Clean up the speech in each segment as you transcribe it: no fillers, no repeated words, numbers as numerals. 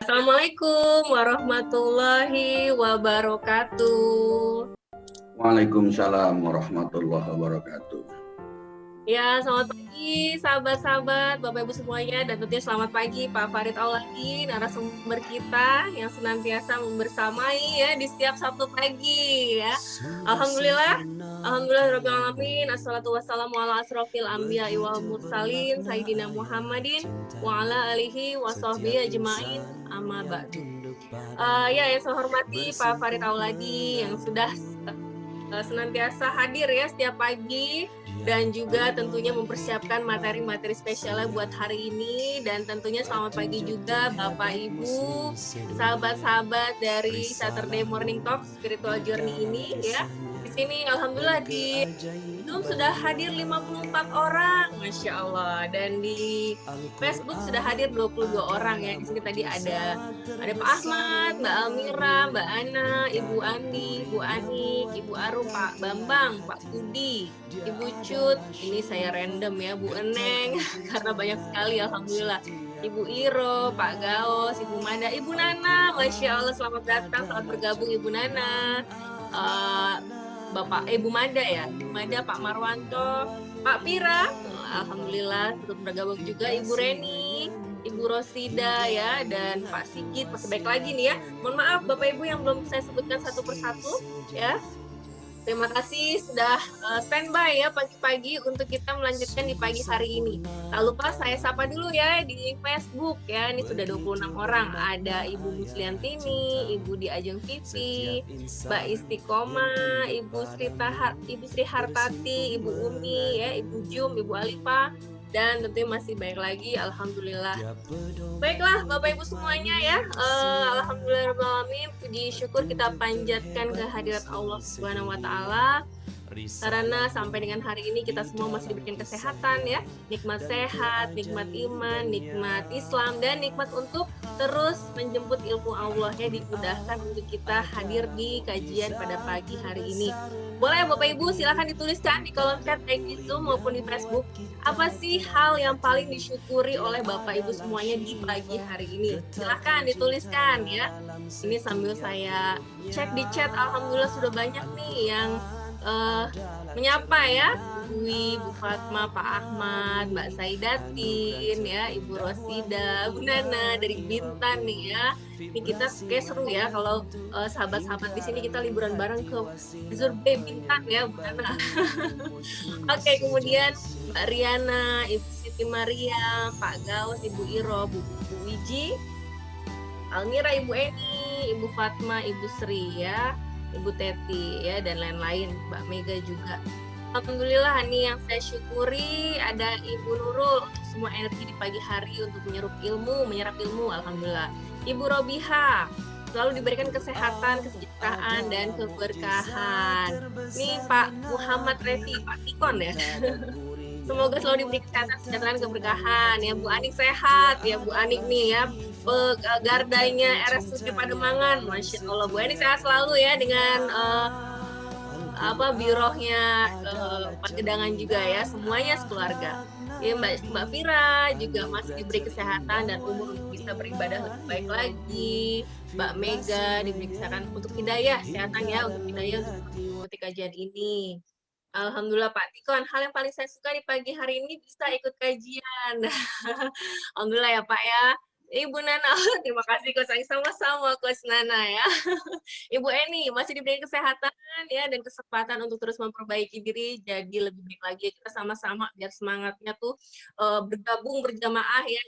Assalamualaikum warahmatullahi wabarakatuh. Waalaikumsalam warahmatullahi wabarakatuh. Ya, selamat pagi sahabat-sahabat, Bapak Ibu semuanya, dan tentunya selamat pagi Pak Farid Auladi, narasumber kita yang senantiasa membersamai ya di setiap Sabtu pagi ya. Alhamdulillah, Rabbil alamin, assalatu wassalamu ala asrofil anbiya'i wal mursalin, Sayyidina Muhammadin, wa ala alihi wa sahbihi ajma'in, amma ba'du. Ya, yang saya hormati Pak Farid Auladi yang sudah senantiasa hadir ya setiap pagi dan juga tentunya mempersiapkan materi-materi spesialnya buat hari ini, dan tentunya selamat pagi juga Bapak Ibu, sahabat-sahabat dari Saturday Morning Talk Spiritual Journey ini ya. Di sini alhamdulillah di Zoom sudah hadir 54 orang, Masya Allah. Dan di Facebook sudah hadir 22 orang ya. Di sini tadi ada Pak Ahmad, Mbak Almira, Mbak Ana, Ibu Andi, Ibu Ani, Ibu Arum, Pak Bambang, Pak Budi, Ibu Cut. Ini saya random ya, Bu Eneng, karena banyak sekali alhamdulillah. Ibu Iro, Pak Gaos, Ibu Mada, Ibu Nana, Masya Allah, selamat datang, selamat bergabung Ibu Nana. Bapak Ibu Mada ya, Ibu Mada, Pak Marwanto, Pak Pira, alhamdulillah turut bergabung juga Ibu Reni, Ibu Rosida ya, dan Pak Sigit masih baik lagi nih ya. Mohon maaf Bapak Ibu yang belum saya sebutkan satu persatu ya. Terima kasih sudah standby ya pagi-pagi untuk kita melanjutkan di pagi hari ini. Tak lupa saya sapa dulu ya di Facebook ya. Ini sudah 26 orang. Ada Ibu Musliantini, Ibu Di Ajeng Vivi, Mbak Istiqomah, Ibu Sri Hartati, Ibu Umi ya, Ibu Jum, Ibu Alifa, dan tentunya masih baik lagi, alhamdulillah. Baiklah Bapak Ibu semuanya ya, alhamdulillahirrahmanirrahim, puji syukur kita panjatkan kehadirat Allah Subhanahu wa taala karena sampai dengan hari ini kita semua masih diberikan kesehatan ya, nikmat sehat, nikmat iman, nikmat Islam, dan nikmat untuk terus menjemput ilmu Allah ya, dimudahkan untuk kita hadir di kajian pada pagi hari ini. Boleh Bapak Ibu silahkan dituliskan di kolom chat baik di Zoom maupun di Facebook, apa sih hal yang paling disyukuri oleh Bapak Ibu semuanya di pagi hari ini? Silahkan dituliskan ya. Ini sambil saya cek di chat, alhamdulillah sudah banyak nih yang menyapa ya, Bu Fatma, Pak Ahmad, Mbak Saidatin ya, Ibu Rosida, Bu Nana dari Bintan nih ya. Ini kita kayak seru ya kalau sahabat-sahabat di sini kita liburan bareng ke Resort Bay Bintan ya, Bu Nana. Oke, kemudian Mbak Riana, Ibu Siti Maria, Pak Gaus, Ibu Iro, Bu Wiji, Almira, Ibu Eni, Ibu Fatma, Ibu Sri ya, Ibu Teti ya, dan lain-lain, Mbak Mega juga. Alhamdulillah nih yang saya syukuri ada Ibu Nurul untuk semua energi di pagi hari untuk menyerap ilmu, alhamdulillah. Ibu Robiha selalu diberikan kesehatan, kesejahteraan, dan keberkahan. Nih Pak Muhammad Refi, Pak Tikon ya. Semoga selalu diberi kesehatan, kesejahteraan, keberkahan ya. Bu Anik sehat ya, Bu Anik nih ya, gardanya RSUD Pademangan, Masya Allah. Bu Anik sehat selalu ya, dengan birohnya Pagedangan juga ya, semuanya sekeluarga ya. Mbak Vira juga masih diberi kesehatan dan umur untuk bisa beribadah lebih baik lagi. Mbak Mega diberi kesehatan untuk hidayah, kesehatan ya, untuk hidayah untuk mengikuti kajian ini. Alhamdulillah Pak Tikon, hal yang paling saya suka di pagi hari ini bisa ikut kajian. Alhamdulillah ya Pak ya. Ibu Nana, terima kasih Coach, sama-sama Coach Nana ya. Ibu Eni masih diberi kesehatan ya, dan kesempatan untuk terus memperbaiki diri jadi lebih baik lagi. Kita sama-sama biar semangatnya tuh bergabung berjamaah ya.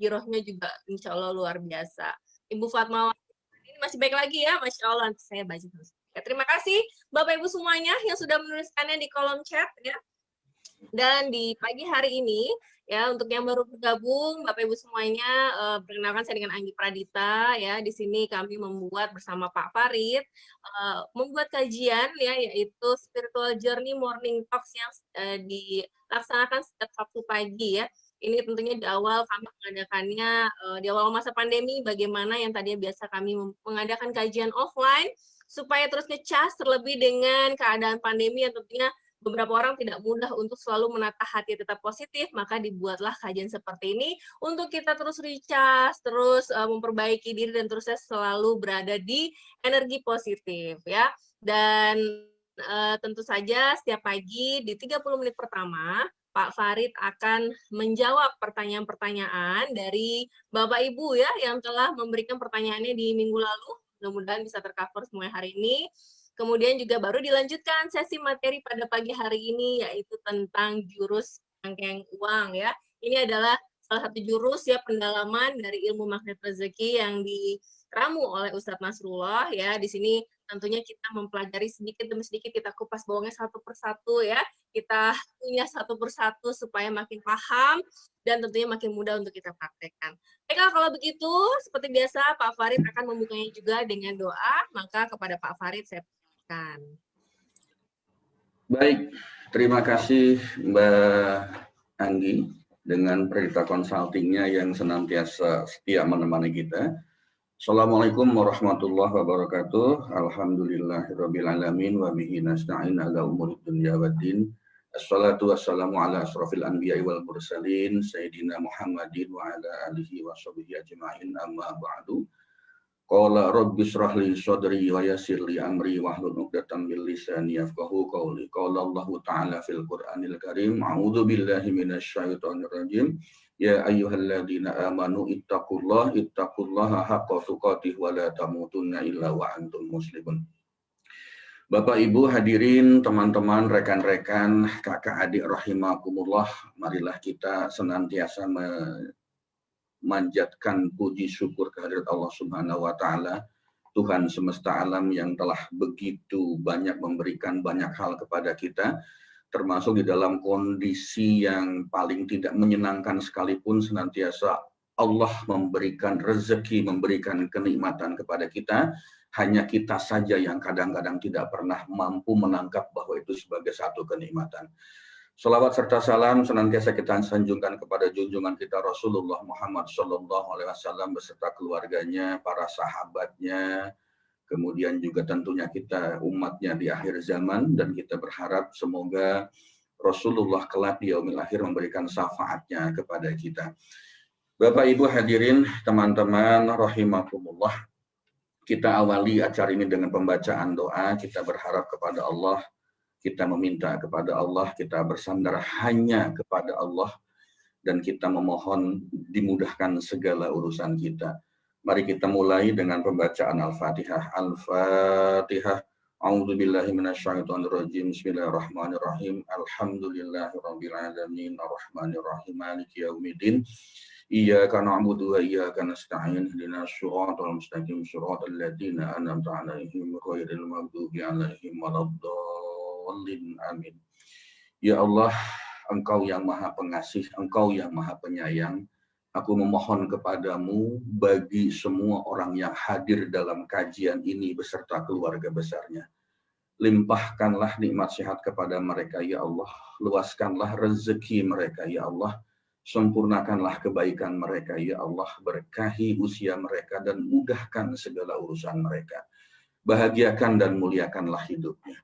Girohnya juga insya Allah luar biasa. Ibu Fatma ini masih baik lagi ya, Masya Allah. Nanti saya baca terus. Ya, terima kasih Bapak Ibu semuanya yang sudah menuliskannya di kolom chat ya. Dan di pagi hari ini ya, untuk yang baru bergabung Bapak Ibu semuanya, perkenalkan saya dengan Anggi Pradita ya. Di sini kami membuat bersama Pak Farid membuat kajian ya, yaitu Spiritual Journey Morning Talks yang dilaksanakan setiap Sabtu pagi ya. Ini tentunya di awal kami mengadakannya di awal masa pandemi, bagaimana yang tadinya biasa kami mengadakan kajian offline supaya terus ngecas, terlebih dengan keadaan pandemi yang tentunya beberapa orang tidak mudah untuk selalu menata hati tetap positif, maka dibuatlah kajian seperti ini untuk kita terus recharge, terus memperbaiki diri dan terusnya selalu berada di energi positif ya. Dan tentu saja setiap pagi di 30 menit pertama Pak Farid akan menjawab pertanyaan-pertanyaan dari Bapak Ibu ya yang telah memberikan pertanyaannya di minggu lalu. Mudah-mudahan bisa tercover semua hari ini. Kemudian juga baru dilanjutkan sesi materi pada pagi hari ini, yaitu tentang jurus rangkaian uang ya. Ini adalah salah satu jurus ya pendalaman dari ilmu magnet rezeki yang diramu oleh Ustadz Nasrullah ya. Di sini tentunya kita mempelajari sedikit demi sedikit, kita kupas bawahnya satu persatu ya. Kita punya satu persatu supaya makin paham dan tentunya makin mudah untuk kita praktekkan. Baiklah, kalau begitu, seperti biasa Pak Farid akan membukanya juga dengan doa, maka kepada Pak Farid saya persilakan. Baik, terima kasih Mbak Anggi dengan Prita Consultingnya yang senantiasa setia menemani kita. Assalamualaikum warahmatullahi wabarakatuh. Alhamdulillahirrabbilalamin wa bihi nasta'in ala umuri dunya waddin. Assalatu wassalamu ala asrafil anbiya'i wal mursalin Sayyidina Muhammadin wa ala alihi wa sahbihi ajma'in amma ba'du. Qala rabbi shrah li sadri wa yassir li amri wahlul 'uqdatam min lisani yafqahu qawli. Qala Allah Ta'ala fil Qur'anil Karim, a'udzu billahi minasy syaithanir rajim. Ya ayyuhalladzina amanu ittaqullaha haqqa tuqatih wa la tamutunna illa wa antum muslimun. Bapak Ibu hadirin, teman-teman, rekan-rekan, kakak adik rahimakumullah, marilah kita senantiasa manjatkan puji syukur kehadirat Allah Subhanahu wa taala, Tuhan semesta alam yang telah begitu banyak memberikan banyak hal kepada kita, termasuk di dalam kondisi yang paling tidak menyenangkan sekalipun senantiasa Allah memberikan rezeki, memberikan kenikmatan kepada kita. Hanya kita saja yang kadang-kadang tidak pernah mampu menangkap bahwa itu sebagai satu kenikmatan. Salawat serta salam senantiasa kita sanjungkan kepada junjungan kita Rasulullah Muhammad SAW beserta keluarganya, para sahabatnya, kemudian juga tentunya kita umatnya di akhir zaman, dan kita berharap semoga Rasulullah kelak di yaumil akhir memberikan syafaatnya kepada kita. Bapak Ibu hadirin, teman-teman rahimakumullah, kita awali acara ini dengan pembacaan doa. Kita berharap kepada Allah, kita meminta kepada Allah, kita bersandar hanya kepada Allah, dan kita memohon dimudahkan segala urusan kita. Mari kita mulai dengan pembacaan Al-Fatihah. Al-Fatihah. A'udzubillahi minasyaitonirrajim. Bismillahirrahmanirrahim. Alhamdulillahirabbil alamin arrahmanirrahim maliki yaumiddin. Iyyaka na'budu wa iyyaka nasta'in. Ihdinas shiratal mustaqim shiratal ladzina an'amta 'alaihim ghairil maghdubi 'alaihim waladdallin. Amin. Ya Allah, Engkau yang Maha Pengasih, Engkau yang Maha Penyayang. Aku memohon kepadamu bagi semua orang yang hadir dalam kajian ini beserta keluarga besarnya. Limpahkanlah nikmat sehat kepada mereka, ya Allah. Luaskanlah rezeki mereka, ya Allah. Sempurnakanlah kebaikan mereka, ya Allah. Berkahi usia mereka dan mudahkan segala urusan mereka. Bahagiakan dan muliakanlah hidupnya.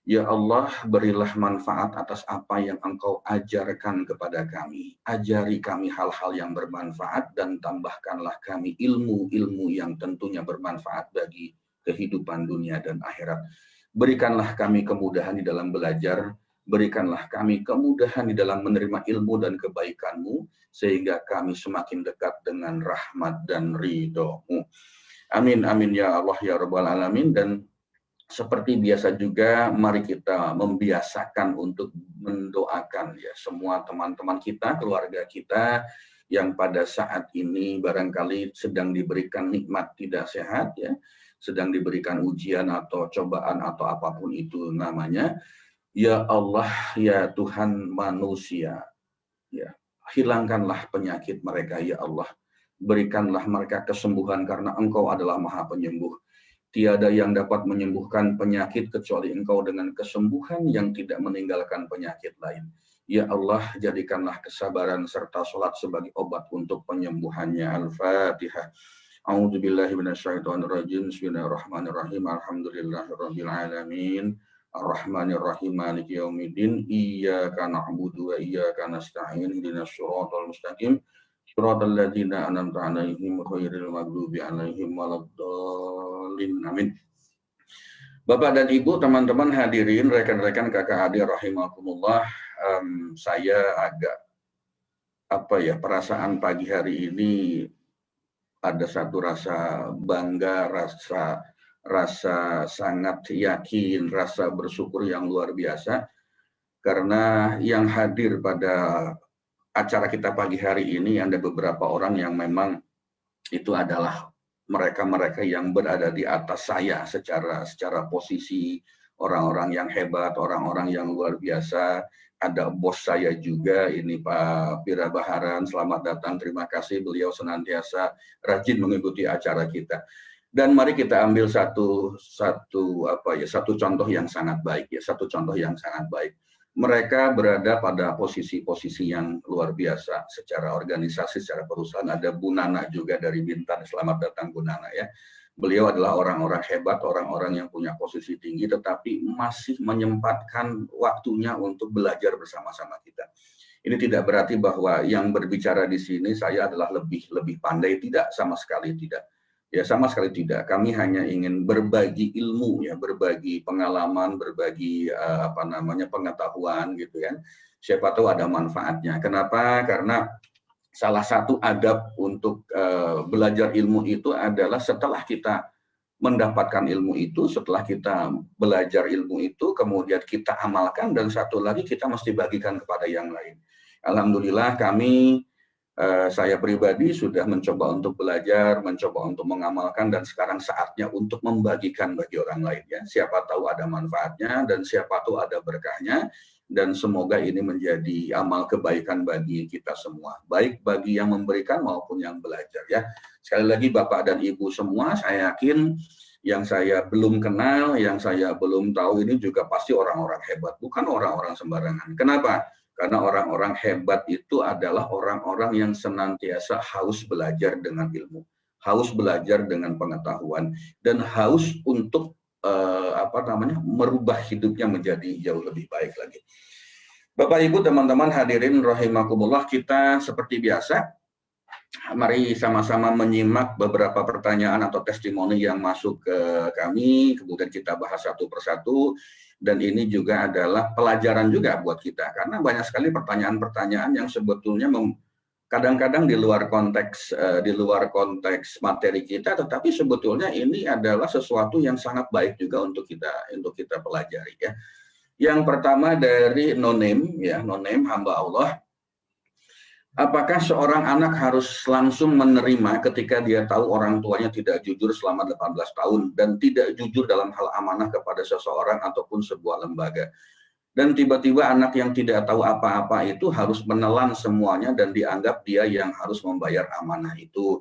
Ya Allah, berilah manfaat atas apa yang Engkau ajarkan kepada kami. Ajari kami hal-hal yang bermanfaat dan tambahkanlah kami ilmu-ilmu yang tentunya bermanfaat bagi kehidupan dunia dan akhirat. Berikanlah kami kemudahan di dalam belajar, berikanlah kami kemudahan di dalam menerima ilmu dan kebaikan-Mu, sehingga kami semakin dekat dengan rahmat dan ridho-Mu. Amin, amin ya Allah ya Rabbal Alamin. Dan seperti biasa juga, mari kita membiasakan untuk mendoakan ya semua teman-teman kita, keluarga kita yang pada saat ini barangkali sedang diberikan nikmat tidak sehat ya, sedang diberikan ujian atau cobaan atau apapun itu namanya. Ya Allah, ya Tuhan manusia, ya hilangkanlah penyakit mereka ya Allah. Berikanlah mereka kesembuhan karena Engkau adalah Maha Penyembuh. Tiada yang dapat menyembuhkan penyakit kecuali Engkau dengan kesembuhan yang tidak meninggalkan penyakit lain. Ya Allah, jadikanlah kesabaran serta sholat sebagai obat untuk penyembuhannya. Al-Fatihah. A'udzubillahi minasyaitonirrajim. Bismillahirrahmanirrahim. Alhamdulillahirabbil alamin. Ar-Rahmanir Rahim Maliki Yaumiddin. Iyyaka na'budu wa iyyaka nasta'in. Ihdinas siratal mustaqim. Shiratal ladzina an'amta 'alaihim ghairil maghdubi 'alaihim waladdallin. Amin. Bapak dan Ibu, teman-teman hadirin, rekan-rekan kakak adik rahimakumullah, saya agak perasaan pagi hari ini ada satu rasa bangga, rasa sangat yakin, rasa bersyukur yang luar biasa, karena yang hadir pada acara kita pagi hari ini ada beberapa orang yang memang itu adalah mereka-mereka yang berada di atas saya secara posisi, orang-orang yang hebat, orang-orang yang luar biasa. Ada bos saya juga, ini Pak Pira Baharan, selamat datang, terima kasih, beliau senantiasa rajin mengikuti acara kita. Dan mari kita ambil satu contoh yang sangat baik ya, satu contoh yang sangat baik. Mereka berada pada posisi-posisi yang luar biasa secara organisasi, secara perusahaan. Ada Bu Nana juga dari Bintan, selamat datang Bu Nana ya. Beliau adalah orang-orang hebat, orang-orang yang punya posisi tinggi, tetapi masih menyempatkan waktunya untuk belajar bersama-sama kita. Ini tidak berarti bahwa yang berbicara di sini saya adalah lebih pandai, tidak, sama sekali tidak. Ya, sama sekali tidak. Kami hanya ingin berbagi ilmu ya, berbagi pengalaman, berbagi pengetahuan gitu kan. Siapa tahu ada manfaatnya. Kenapa? Karena salah satu adab untuk belajar ilmu itu adalah setelah kita mendapatkan ilmu itu, setelah kita belajar ilmu itu, kemudian kita amalkan, dan satu lagi kita mesti bagikan kepada yang lain. Alhamdulillah saya pribadi sudah mencoba untuk belajar, mencoba untuk mengamalkan, dan sekarang saatnya untuk membagikan bagi orang lain ya. Siapa tahu ada manfaatnya dan siapa tahu ada berkahnya, dan semoga ini menjadi amal kebaikan bagi kita semua, baik bagi yang memberikan maupun yang belajar ya. Sekali lagi Bapak dan Ibu semua, saya yakin yang saya belum kenal, yang saya belum tahu ini juga pasti orang-orang hebat, bukan orang-orang sembarangan. Kenapa? Karena orang-orang hebat itu adalah orang-orang yang senantiasa haus belajar dengan ilmu, haus belajar dengan pengetahuan, dan haus untuk merubah hidupnya menjadi jauh lebih baik lagi. Bapak Ibu teman-teman hadirin rahimakumullah, kita seperti biasa, mari sama-sama menyimak beberapa pertanyaan atau testimoni yang masuk ke kami, kemudian kita bahas satu persatu. Dan ini juga adalah pelajaran juga buat kita, karena banyak sekali pertanyaan-pertanyaan yang sebetulnya kadang-kadang di luar konteks materi kita, tetapi sebetulnya ini adalah sesuatu yang sangat baik juga untuk kita pelajari ya. Yang pertama dari Nonem ya, Nonem hamba Allah. Apakah seorang anak harus langsung menerima ketika dia tahu orang tuanya tidak jujur selama 18 tahun dan tidak jujur dalam hal amanah kepada seseorang ataupun sebuah lembaga? Dan tiba-tiba anak yang tidak tahu apa-apa itu harus menelan semuanya dan dianggap dia yang harus membayar amanah itu.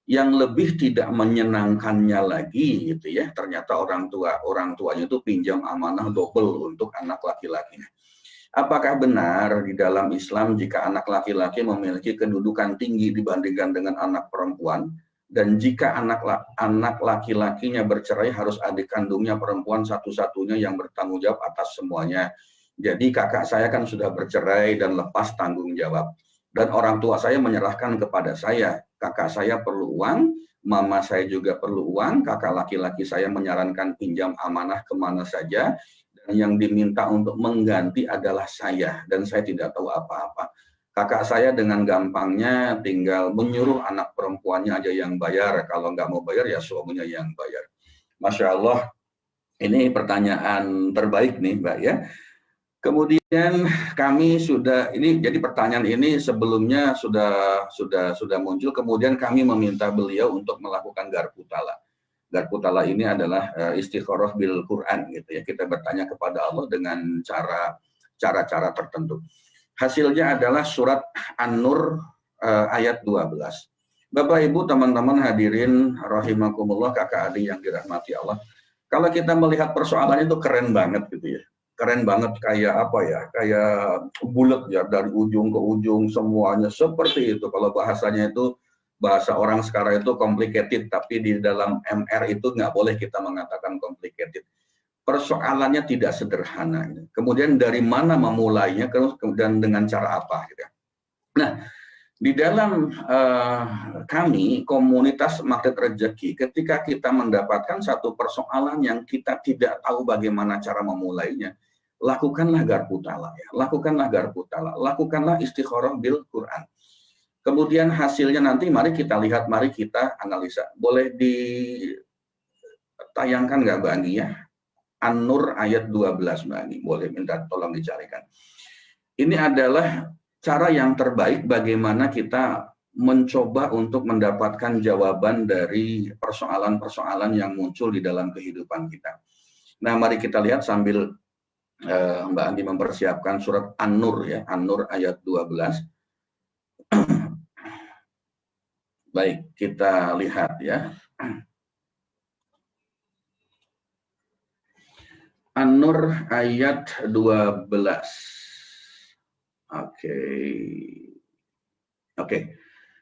Yang lebih tidak menyenangkannya lagi gitu ya, ternyata orang tuanya itu pinjam amanah double untuk anak laki-lakinya. Apakah benar di dalam Islam jika anak laki-laki memiliki kedudukan tinggi dibandingkan dengan anak perempuan, dan jika anak laki-lakinya bercerai harus adik kandungnya perempuan satu-satunya yang bertanggung jawab atas semuanya? Jadi kakak saya kan sudah bercerai dan lepas tanggung jawab, dan orang tua saya menyerahkan kepada saya. Kakak saya perlu uang, mama saya juga perlu uang, kakak laki-laki saya menyarankan pinjam amanah kemana saja, yang diminta untuk mengganti adalah saya, dan saya tidak tahu apa-apa. Kakak saya dengan gampangnya tinggal menyuruh anak perempuannya aja yang bayar, kalau nggak mau bayar ya suaminya yang bayar. Masya Allah, ini pertanyaan terbaik nih Mbak ya. Kemudian kami jadi pertanyaan ini sebelumnya sudah muncul, kemudian kami meminta beliau untuk melakukan garputala. Garputala ini adalah istikharah bil Quran gitu ya. Kita bertanya kepada Allah dengan cara-cara tertentu. Hasilnya adalah surat An-Nur ayat 12. Bapak Ibu teman-teman hadirin rahimakumullah, kakak adik yang dirahmati Allah. Kalau kita melihat persoalannya itu keren banget gitu ya. Keren banget, kayak kayak bulat ya, dari ujung ke ujung semuanya seperti itu. Kalau bahasanya itu, bahasa orang sekarang itu complicated, tapi di dalam MR itu nggak boleh kita mengatakan complicated. persoalannya tidak sederhana. Kemudian dari mana memulainya, kemudian dengan cara apa. Gitu. Nah, di dalam kami, komunitas Magnet Rezeki, ketika kita mendapatkan satu persoalan yang kita tidak tahu bagaimana cara memulainya, lakukanlah garpu tala, ya. Lakukanlah garpu tala, lakukanlah istikharah bil Quran. Kemudian hasilnya nanti mari kita lihat, mari kita analisa. Boleh ditayangkan nggak Mbak Anggi ya? An-Nur ayat 12 Mbak Anggi, boleh minta tolong dicarikan. Ini adalah cara yang terbaik bagaimana kita mencoba untuk mendapatkan jawaban dari persoalan-persoalan yang muncul di dalam kehidupan kita. Nah, mari kita lihat sambil Mbak Andi mempersiapkan surat An-Nur ya, An-Nur ayat 12. Baik, kita lihat ya. An-Nur ayat 12. Oke.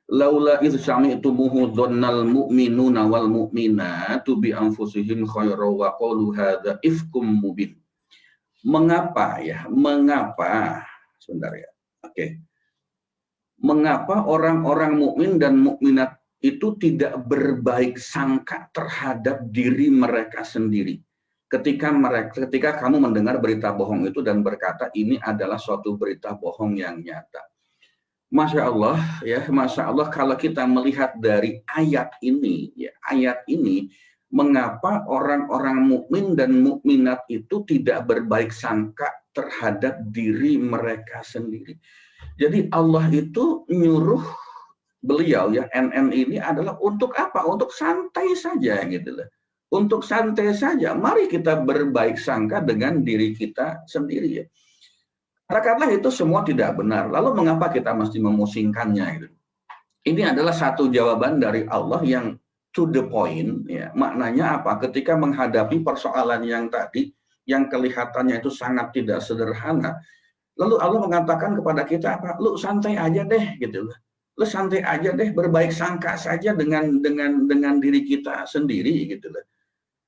Laula idh sami'tumuhu dhannal mu'minuna wal mu'minatu bi anfusihim khairan wa qalu hadza ifkum mubin. Mengapa ya? Mengapa? Sebentar ya. Oke. Mengapa orang-orang mukmin dan mukminat itu tidak berbaik sangka terhadap diri mereka sendiri? Ketika kamu mendengar berita bohong itu dan berkata ini adalah suatu berita bohong yang nyata. Masya Allah ya, Masya Allah, kalau kita melihat dari ayat ini ya, ayat ini, mengapa orang-orang mukmin dan mukminat itu tidak berbaik sangka terhadap diri mereka sendiri. Jadi Allah itu nyuruh beliau ya, NN ini adalah untuk apa? Untuk santai saja gitu loh. Untuk santai saja, mari kita berbaik sangka dengan diri kita sendiri ya. Katakanlah itu semua tidak benar, lalu mengapa kita mesti memusingkannya gitu. Ini adalah satu jawaban dari Allah yang to the point ya. Maknanya apa? Ketika menghadapi persoalan yang tadi, yang kelihatannya itu sangat tidak sederhana, lalu Allah mengatakan kepada kita apa? Lu santai aja deh gitu loh. Lu santai aja deh, berbaik sangka saja dengan diri kita sendiri gitu loh.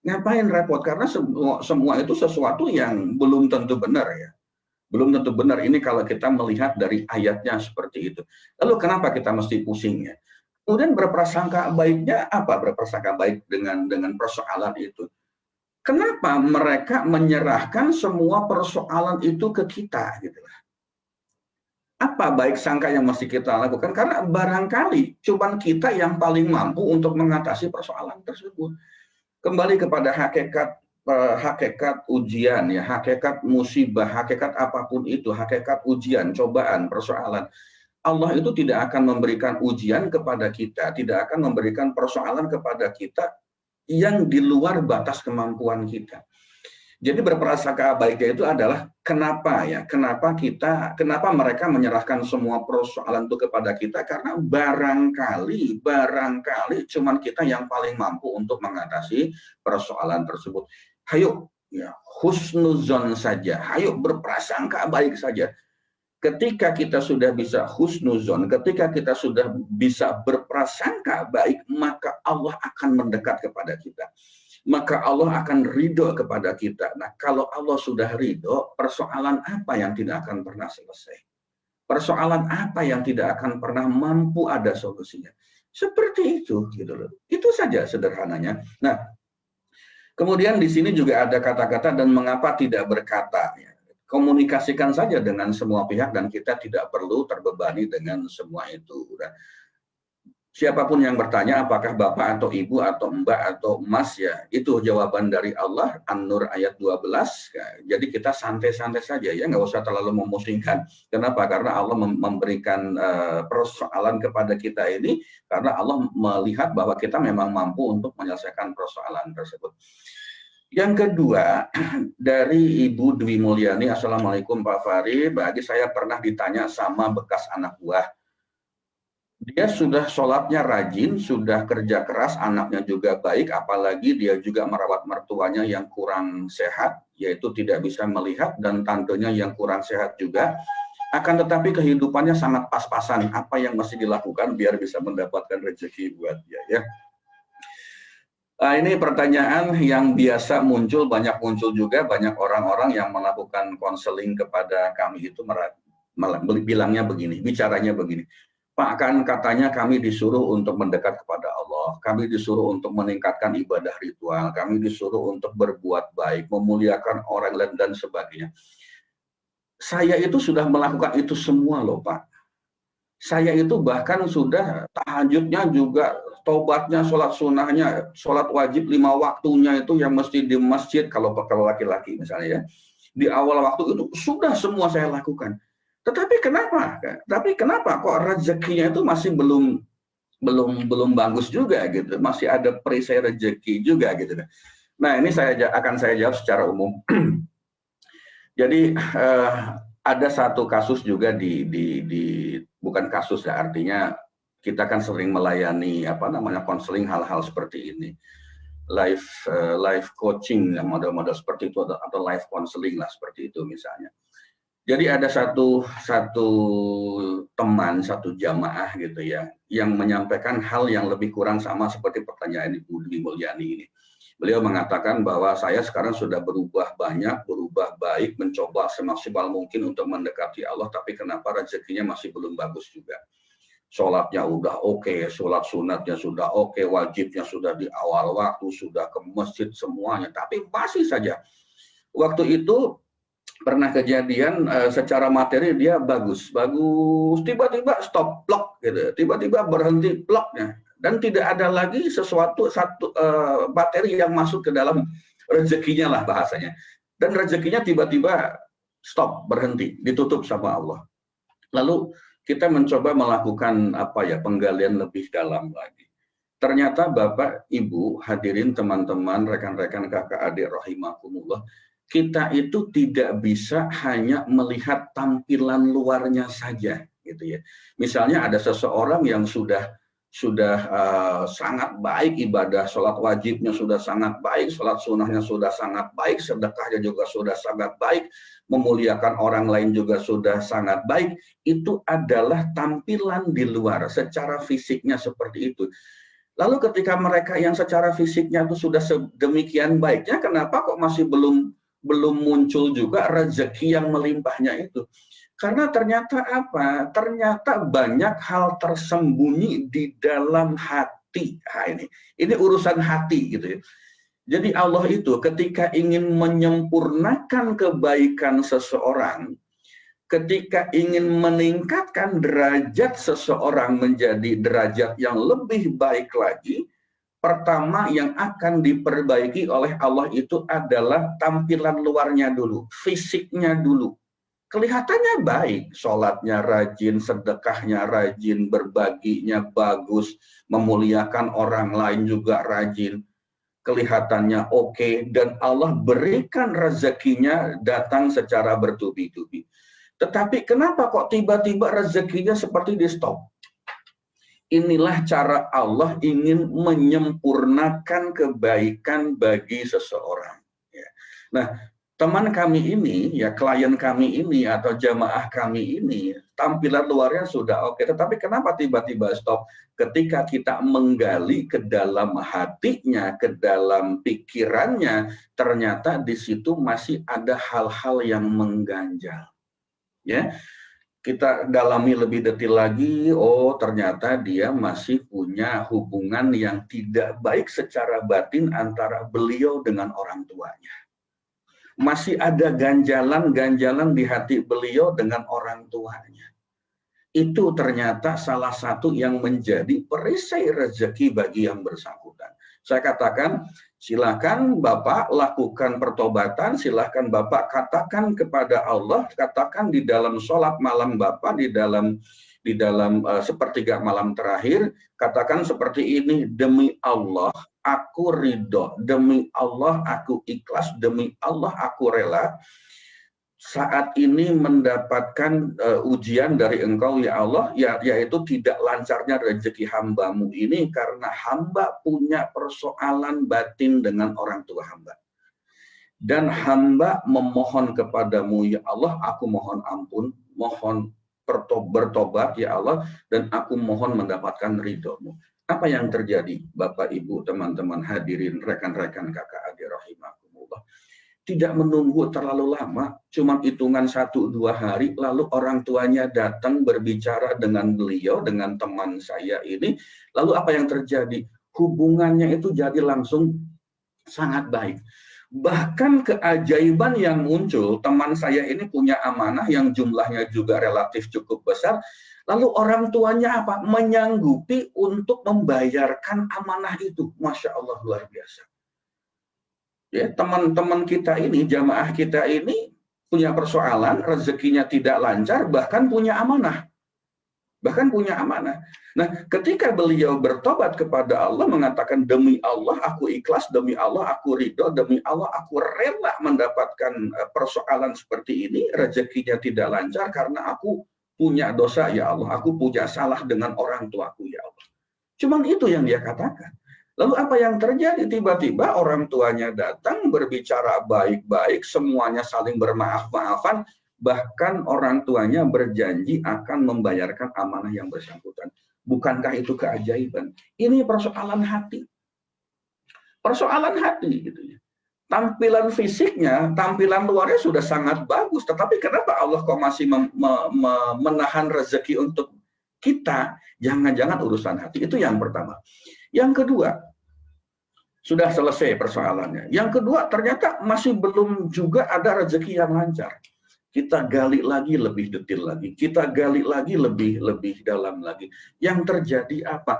Ngapain repot? Karena semua itu sesuatu yang belum tentu benar ya. Belum tentu benar ini kalau kita melihat dari ayatnya seperti itu. Lalu kenapa kita mesti pusing ya? Kemudian berprasangka baiknya apa? Berprasangka baik dengan persoalan itu. Kenapa mereka menyerahkan semua persoalan itu ke kita gitu? Apa baik sangka yang mesti kita lakukan? Karena barangkali cuman kita yang paling mampu untuk mengatasi persoalan tersebut. Kembali kepada hakikat ujian ya, hakikat musibah, hakikat apapun itu, hakikat ujian, cobaan, persoalan. Allah itu tidak akan memberikan ujian kepada kita, tidak akan memberikan persoalan kepada kita yang di luar batas kemampuan kita. Jadi berprasangka baiknya itu adalah kenapa ya? Kenapa mereka menyerahkan semua persoalan itu kepada kita? Karena barangkali cuman kita yang paling mampu untuk mengatasi persoalan tersebut. Hayo ya, husnuzon saja. Hayo berprasangka baik saja. Ketika kita sudah bisa husnuzon, ketika kita sudah bisa berprasangka baik, maka Allah akan mendekat kepada kita. Maka Allah akan ridho kepada kita. Nah, kalau Allah sudah ridho, persoalan apa yang tidak akan pernah selesai? Persoalan apa yang tidak akan pernah mampu ada solusinya? Seperti itu, gitu loh. Itu saja sederhananya. Nah, kemudian di sini juga ada kata-kata dan mengapa tidak berkata. Komunikasikan saja dengan semua pihak dan kita tidak perlu terbebani dengan semua itu. Siapapun yang bertanya apakah bapak atau ibu atau mbak atau emas ya, itu jawaban dari Allah, An-Nur ayat 12. Jadi kita santai-santai saja ya, nggak usah terlalu memusingkan. Kenapa? Karena Allah memberikan persoalan kepada kita ini karena Allah melihat bahwa kita memang mampu untuk menyelesaikan persoalan tersebut. Yang kedua, dari Ibu Dwi Mulyani, Assalamualaikum Pak Fahri, bagi saya pernah ditanya sama bekas anak buah. Dia sudah sholatnya rajin, sudah kerja keras, anaknya juga baik, apalagi dia juga merawat mertuanya yang kurang sehat, yaitu tidak bisa melihat, dan tantenya yang kurang sehat juga. Akan tetapi kehidupannya sangat pas-pasan. Apa yang mesti dilakukan biar bisa mendapatkan rezeki buat dia ya? Ini pertanyaan yang biasa muncul, banyak muncul juga, banyak orang-orang yang melakukan konseling kepada kami itu bilangnya begini, bicaranya begini. Pak, kan katanya kami disuruh untuk mendekat kepada Allah, kami disuruh untuk meningkatkan ibadah ritual, kami disuruh untuk berbuat baik, memuliakan orang lain dan sebagainya. Saya itu sudah melakukan itu semua loh Pak. Saya itu bahkan sudah tahajudnya juga, tobatnya, sholat sunnahnya, sholat wajib 5 waktunya itu yang mesti di masjid kalau laki-laki misalnya ya. Di awal waktu itu sudah semua saya lakukan. Tetapi kenapa? Kok rezekinya itu masih belum bagus juga gitu. Masih ada perisai rezeki juga gitu. Nah, ini akan saya jawab secara umum. Jadi ada satu kasus juga bukan kasus ya, artinya kita kan sering melayani konseling hal-hal seperti ini, live coaching, model-model seperti itu, atau live counseling lah seperti itu misalnya. Jadi ada satu teman, satu jamaah gitu ya, yang menyampaikan hal yang lebih kurang sama seperti pertanyaan Ibu Dwi Mulyani ini. Beliau mengatakan bahwa saya sekarang sudah berubah banyak, berubah baik, mencoba semaksimal mungkin untuk mendekati Allah, tapi kenapa rezekinya masih belum bagus juga. Sholatnya udah oke, sholat sunatnya sudah oke, wajibnya sudah di awal waktu, sudah ke masjid semuanya, tapi masih saja. Waktu itu pernah kejadian secara materi dia bagus, tiba-tiba stop, blok gitu, tiba-tiba berhenti bloknya. Dan tidak ada lagi satu materi yang masuk ke dalam rezekinya lah bahasanya. Dan rezekinya tiba-tiba stop, berhenti, ditutup sama Allah. Lalu kita mencoba melakukan penggalian lebih dalam lagi. Ternyata Bapak, Ibu, hadirin teman-teman, rekan-rekan kakak adik rahimakumullah, kita itu tidak bisa hanya melihat tampilan luarnya saja gitu ya. Misalnya ada seseorang yang sudah sangat baik ibadah, sholat wajibnya sudah sangat baik, sholat sunnahnya sudah sangat baik, sedekahnya juga sudah sangat baik, memuliakan orang lain juga sudah sangat baik. Itu adalah tampilan di luar, secara fisiknya seperti itu. Lalu ketika mereka yang secara fisiknya itu sudah sedemikian baiknya, kenapa kok masih belum muncul juga rezeki yang melimpahnya itu? Karena ternyata apa? Ternyata banyak hal tersembunyi di dalam hati. Nah, ini urusan hati gitu ya. Jadi Allah itu ketika ingin menyempurnakan kebaikan seseorang, ketika ingin meningkatkan derajat seseorang menjadi derajat yang lebih baik lagi, pertama yang akan diperbaiki oleh Allah itu adalah tampilan luarnya dulu, fisiknya dulu. Kelihatannya baik, sholatnya rajin, sedekahnya rajin, berbaginya bagus, memuliakan orang lain juga rajin. Kelihatannya oke, dan Allah berikan rezekinya datang secara bertubi-tubi. Tetapi kenapa kok tiba-tiba rezekinya seperti di stop? Inilah cara Allah ingin menyempurnakan kebaikan bagi seseorang. Nah, teman kami ini, ya klien kami ini atau jamaah kami ini, tampilan luarnya sudah oke, tetapi kenapa tiba-tiba stop? Ketika kita menggali ke dalam hatinya, ke dalam pikirannya, ternyata di situ masih ada hal-hal yang mengganjal. Ya, kita dalami lebih detail lagi, oh ternyata dia masih punya hubungan yang tidak baik secara batin antara beliau dengan orang tuanya. Masih ada ganjalan-ganjalan di hati beliau dengan orang tuanya. Itu ternyata salah satu yang menjadi perisai rezeki bagi yang bersangkutan. Saya katakan, silakan Bapak lakukan pertobatan, silakan Bapak katakan kepada Allah, katakan di dalam sholat malam Bapak, di dalam sepertiga malam terakhir, katakan seperti ini, demi Allah aku ridho, demi Allah aku ikhlas, demi Allah aku rela saat ini mendapatkan ujian dari Engkau ya Allah, yaitu tidak lancarnya rezeki hambamu ini karena hamba punya persoalan batin dengan orang tua hamba. Dan hamba memohon kepadamu ya Allah, aku mohon ampun, mohon bertobat ya Allah, dan aku mohon mendapatkan ridhomu. Apa yang terjadi, Bapak, Ibu, teman-teman hadirin, rekan-rekan kakak adik rahimakumullah? Tidak menunggu terlalu lama, cuma hitungan 1-2 hari, lalu orang tuanya datang berbicara dengan beliau, dengan teman saya ini, lalu apa yang terjadi? Hubungannya itu jadi langsung sangat baik. Bahkan keajaiban yang muncul, teman saya ini punya amanah yang jumlahnya juga relatif cukup besar, lalu orang tuanya apa? Menyanggupi untuk membayarkan amanah itu. Masya Allah, luar biasa. Ya, teman-teman kita ini, jamaah kita ini punya persoalan, rezekinya tidak lancar, bahkan punya amanah. Nah, ketika beliau bertobat kepada Allah, mengatakan, demi Allah aku ikhlas, demi Allah aku ridho, demi Allah aku rela mendapatkan persoalan seperti ini, rezekinya tidak lancar karena aku punya dosa, ya Allah, aku punya salah dengan orang tuaku, ya Allah. Cuman itu yang dia katakan. Lalu apa yang terjadi? Tiba-tiba orang tuanya datang berbicara baik-baik, semuanya saling bermaaf-maafan, bahkan orang tuanya berjanji akan membayarkan amanah yang bersangkutan. Bukankah itu keajaiban? Ini persoalan hati. Persoalan hati gitu ya. Tampilan fisiknya, tampilan luarnya sudah sangat bagus, tetapi kenapa Allah kok masih menahan rezeki untuk kita? Jangan-jangan urusan hati. Itu yang pertama. Yang kedua, sudah selesai persoalannya. Yang kedua, ternyata masih belum juga ada rezeki yang lancar. Kita gali lagi lebih detail lagi, kita gali lagi lebih dalam lagi. Yang terjadi apa?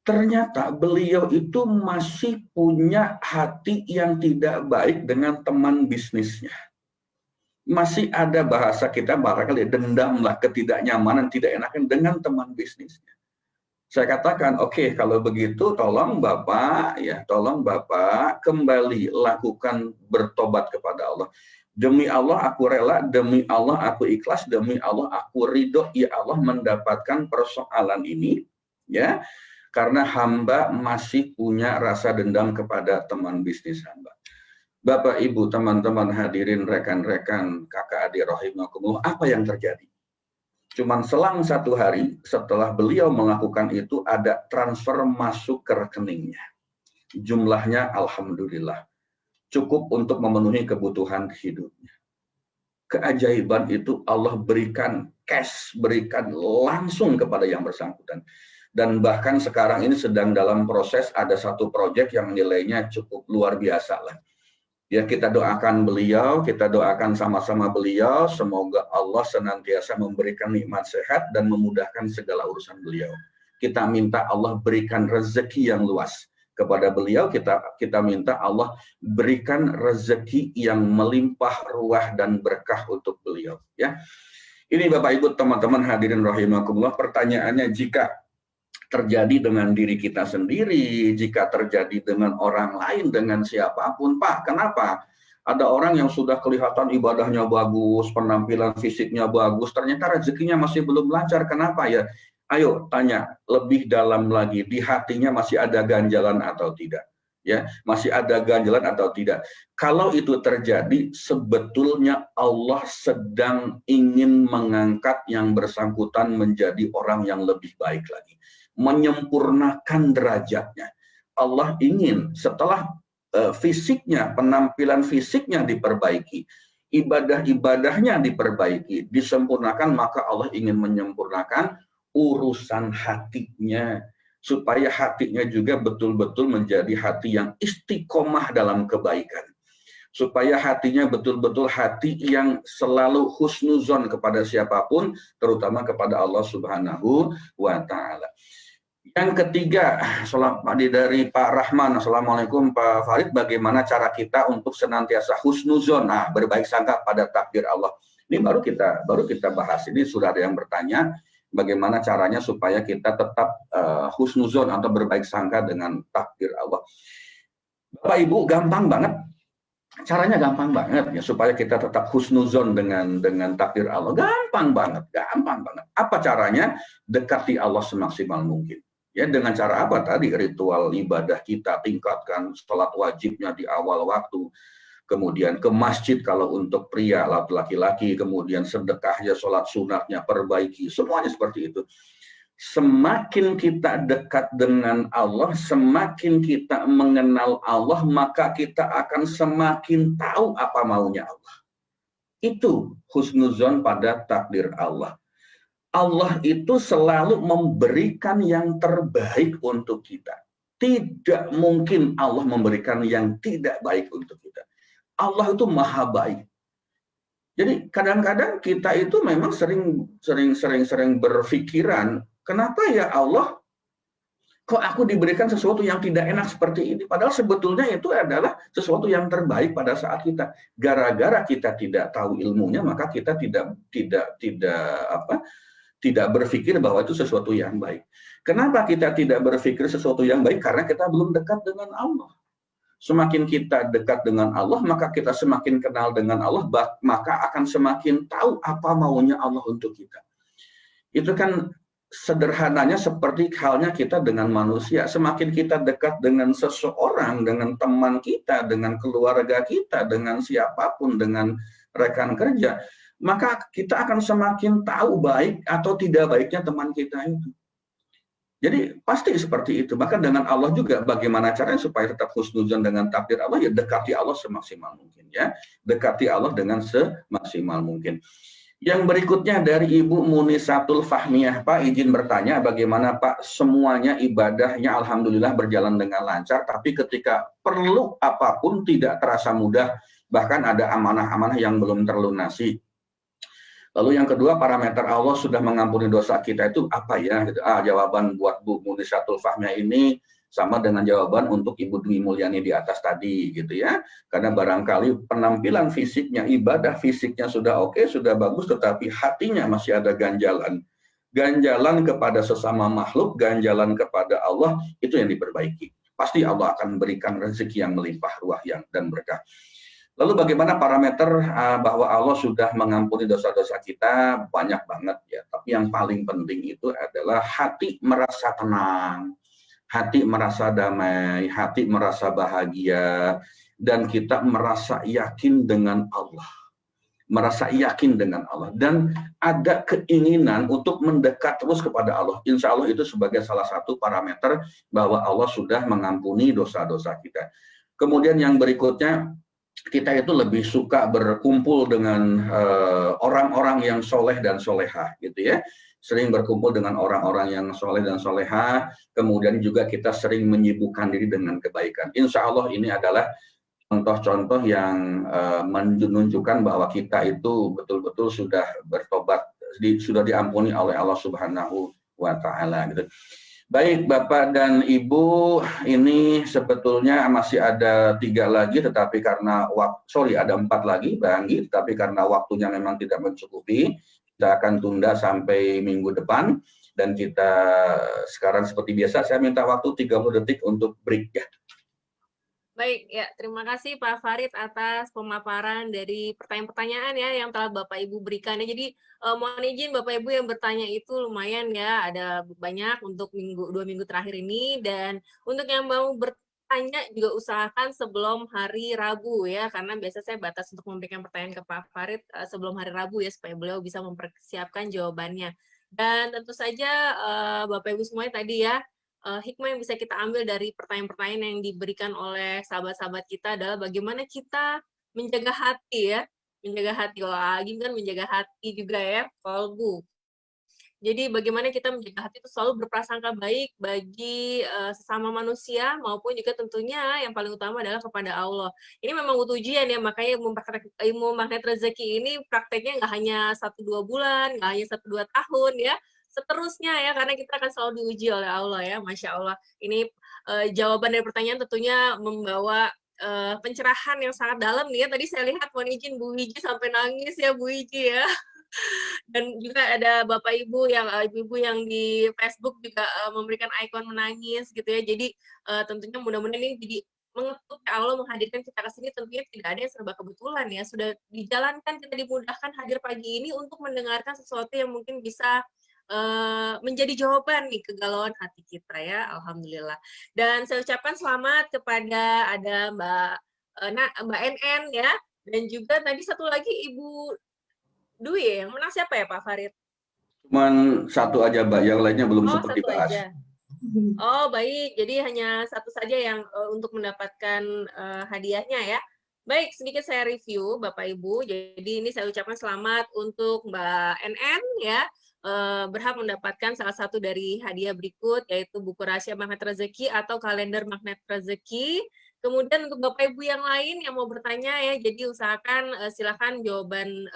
Ternyata beliau itu masih punya hati yang tidak baik dengan teman bisnisnya. Masih ada bahasa kita barangkali dendamlah, ketidaknyamanan, tidak enakan dengan teman bisnisnya. Saya katakan, oke, kalau begitu tolong Bapak kembali lakukan bertobat kepada Allah. Demi Allah aku rela, demi Allah aku ikhlas, demi Allah aku ridho, ya Allah, mendapatkan persoalan ini, ya, karena hamba masih punya rasa dendam kepada teman bisnis hamba. Bapak, Ibu, teman-teman hadirin, rekan-rekan, kakak adik rahimakumullah, apa yang terjadi? Cuman selang 1 hari setelah beliau melakukan itu, ada transfer masuk ke rekeningnya. Jumlahnya alhamdulillah cukup untuk memenuhi kebutuhan hidupnya. Keajaiban itu Allah berikan cash, berikan langsung kepada yang bersangkutan. Dan bahkan sekarang ini sedang dalam proses ada satu proyek yang nilainya cukup luar biasa lah. Ya, kita doakan beliau, kita doakan sama-sama beliau, semoga Allah senantiasa memberikan nikmat sehat dan memudahkan segala urusan beliau. Kita minta Allah berikan rezeki yang luas kepada beliau, kita minta Allah berikan rezeki yang melimpah ruah dan berkah untuk beliau. Ya, ini Bapak Ibu teman-teman hadirin rahimakumullah, pertanyaannya, jika terjadi dengan diri kita sendiri, jika terjadi dengan orang lain, dengan siapapun, Pak, kenapa? Ada orang yang sudah kelihatan ibadahnya bagus, penampilan fisiknya bagus, ternyata rezekinya masih belum lancar, kenapa ya? Ayo tanya lebih dalam lagi, di hatinya masih ada ganjalan atau tidak? Ya, masih ada ganjalan atau tidak? Kalau itu terjadi, sebetulnya Allah sedang ingin mengangkat yang bersangkutan menjadi orang yang lebih baik lagi, menyempurnakan derajatnya. Allah ingin setelah fisiknya, penampilan fisiknya diperbaiki, ibadah-ibadahnya diperbaiki, disempurnakan, maka Allah ingin menyempurnakan urusan hatinya, supaya hatinya juga betul-betul menjadi hati yang istiqomah dalam kebaikan, supaya hatinya betul-betul hati yang selalu husnuzon kepada siapapun, terutama kepada Allah Subhanahu wa Ta'ala. Yang ketiga, dari Pak Rahman, Assalamualaikum Pak Farid, bagaimana cara kita untuk senantiasa husnuzon, berbaik sangka pada takdir Allah. Ini baru kita bahas, ini sudah ada yang bertanya, bagaimana caranya supaya kita tetap husnuzon atau berbaik sangka dengan takdir Allah. Bapak Ibu, gampang banget. Caranya gampang banget ya, supaya kita tetap husnuzon dengan takdir Allah. Gampang banget. Apa caranya? Dekati Allah semaksimal mungkin. Ya, dengan cara apa tadi? Ritual ibadah kita tingkatkan, sholat wajibnya di awal waktu, kemudian ke masjid kalau untuk pria, laki-laki, kemudian sedekahnya, sholat sunatnya perbaiki, semuanya seperti itu. Semakin kita dekat dengan Allah, semakin kita mengenal Allah, maka kita akan semakin tahu apa maunya Allah. Itu husnuzon pada takdir Allah. Allah itu selalu memberikan yang terbaik untuk kita. Tidak mungkin Allah memberikan yang tidak baik untuk kita. Allah itu maha baik. Jadi kadang-kadang kita itu memang sering berpikiran, kenapa ya Allah kok aku diberikan sesuatu yang tidak enak seperti ini? Padahal sebetulnya itu adalah sesuatu yang terbaik pada saat kita. Gara-gara kita tidak tahu ilmunya, maka kita tidak berpikir bahwa itu sesuatu yang baik. Kenapa kita tidak berpikir sesuatu yang baik? Karena kita belum dekat dengan Allah. Semakin kita dekat dengan Allah, maka kita semakin kenal dengan Allah, maka akan semakin tahu apa maunya Allah untuk kita. Itu kan sederhananya seperti halnya kita dengan manusia. Semakin kita dekat dengan seseorang, dengan teman kita, dengan keluarga kita, dengan siapapun, dengan rekan kerja, maka kita akan semakin tahu baik atau tidak baiknya teman kita itu. Jadi pasti seperti itu. Maka dengan Allah juga bagaimana caranya supaya tetap husnuzon dengan takdir Allah, ya dekati Allah semaksimal mungkin ya. Dekati Allah dengan semaksimal mungkin. Yang berikutnya dari Ibu Munisatul Fahmiyah, Pak izin bertanya bagaimana Pak, semuanya ibadahnya alhamdulillah berjalan dengan lancar, tapi ketika perlu apapun tidak terasa mudah, bahkan ada amanah-amanah yang belum terlunasi. Lalu yang kedua, parameter Allah sudah mengampuni dosa kita itu apa ya? Jawaban buat Bu Munisatul Fahmiyah ini sama dengan jawaban untuk Ibu Dwi Mulyani di atas tadi gitu ya. Karena barangkali penampilan fisiknya, ibadah fisiknya sudah oke, sudah bagus, tetapi hatinya masih ada ganjalan. Ganjalan kepada sesama makhluk, ganjalan kepada Allah, itu yang diperbaiki. Pasti Allah akan berikan rezeki yang melimpah ruah dan berkah. Lalu bagaimana parameter bahwa Allah sudah mengampuni dosa-dosa kita? Banyak banget ya. Tapi yang paling penting itu adalah hati merasa tenang, hati merasa damai, hati merasa bahagia, dan kita merasa yakin dengan Allah. Merasa yakin dengan Allah. Dan ada keinginan untuk mendekat terus kepada Allah. Insya Allah itu sebagai salah satu parameter bahwa Allah sudah mengampuni dosa-dosa kita. Kemudian yang berikutnya, kita itu lebih suka berkumpul dengan orang-orang yang soleh dan solehah gitu ya, sering berkumpul dengan orang-orang yang soleh dan solehah, kemudian juga kita sering menyibukkan diri dengan kebaikan. Insya Allah ini adalah contoh-contoh yang menunjukkan bahwa kita itu betul-betul sudah bertobat, sudah diampuni oleh Allah Subhanahu wa Ta'ala gitu. Baik Bapak dan Ibu, ini sebetulnya masih ada 3 lagi, tetapi karena ada 4 lagi Bang Anggi, tetapi karena waktunya memang tidak mencukupi, kita akan tunda sampai minggu depan, dan kita sekarang seperti biasa saya minta waktu 30 detik untuk break ya. Baik, ya terima kasih Pak Farid atas pemaparan dari pertanyaan-pertanyaan ya yang telah Bapak Ibu berikan. Jadi mohon izin Bapak Ibu yang bertanya itu lumayan ya, ada banyak untuk 2 minggu terakhir ini, dan untuk yang mau bertanya juga usahakan sebelum hari Rabu ya, karena biasa saya batas untuk memberikan pertanyaan ke Pak Farid sebelum hari Rabu ya, supaya beliau bisa mempersiapkan jawabannya. Dan tentu saja Bapak Ibu semuanya tadi ya, hikmah yang bisa kita ambil dari pertanyaan-pertanyaan yang diberikan oleh sahabat-sahabat kita adalah bagaimana kita menjaga hati ya, menjaga hati. Kalau Agim kan menjaga hati juga ya, kolbu. Jadi bagaimana kita menjaga hati itu selalu berprasangka baik bagi sesama manusia, maupun juga tentunya yang paling utama adalah kepada Allah. Ini memang butuh ujian ya, makanya ilmu magnet rezeki ini prakteknya nggak hanya 1-2 bulan, nggak hanya 1-2 tahun ya, seterusnya ya, karena kita akan selalu diuji oleh Allah ya, Masya Allah. Ini jawaban dari pertanyaan tentunya membawa pencerahan yang sangat dalam nih ya. Tadi saya lihat, mohon izin Bu Wiji sampai nangis ya Bu Wiji ya. Dan juga ada Bapak Ibu yang ibu-ibu yang di Facebook juga memberikan ikon menangis gitu ya. Jadi tentunya mudah-mudahan ini jadi mengetuk Allah menghadirkan kita ke sini, tentunya tidak ada yang serba kebetulan ya. Sudah dijalankan, kita dimudahkan hadir pagi ini untuk mendengarkan sesuatu yang mungkin bisa menjadi jawaban nih kegalauan hati kita ya, alhamdulillah. Dan saya ucapkan selamat kepada ada Mbak NN ya, dan juga tadi satu lagi Ibu Dwi ya, yang menang siapa ya Pak Farid? Cuman satu aja, Mbak, yang lainnya belum Oh, sempat satu dibahas. aja. Oh, baik. Jadi hanya satu saja yang untuk mendapatkan hadiahnya ya. Baik, sedikit saya review Bapak Ibu. Jadi ini saya ucapkan selamat untuk Mbak NN ya. Berhak mendapatkan salah satu dari hadiah berikut, yaitu buku rahasia magnet rezeki atau kalender magnet rezeki. Kemudian untuk Bapak Ibu yang lain yang mau bertanya ya, jadi usahakan silakan jawaban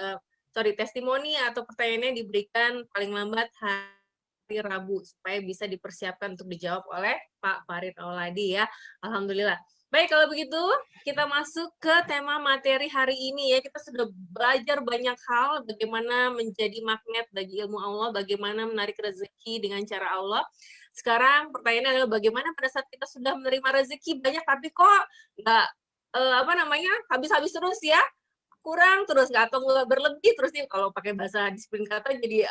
testimoni atau pertanyaannya diberikan paling lambat hari Rabu supaya bisa dipersiapkan untuk dijawab oleh Pak Farid Auladi ya. Alhamdulillah. Baik, kalau begitu kita masuk ke tema materi hari ini ya. Kita sudah belajar banyak hal, bagaimana menjadi magnet bagi ilmu Allah, bagaimana menarik rezeki dengan cara Allah. Sekarang pertanyaannya adalah bagaimana pada saat kita sudah menerima rezeki banyak tapi kok nggak habis-habis terus ya, kurang terus nggak, atau nggak berlebih terus nih, kalau pakai bahasa disiplin kata jadi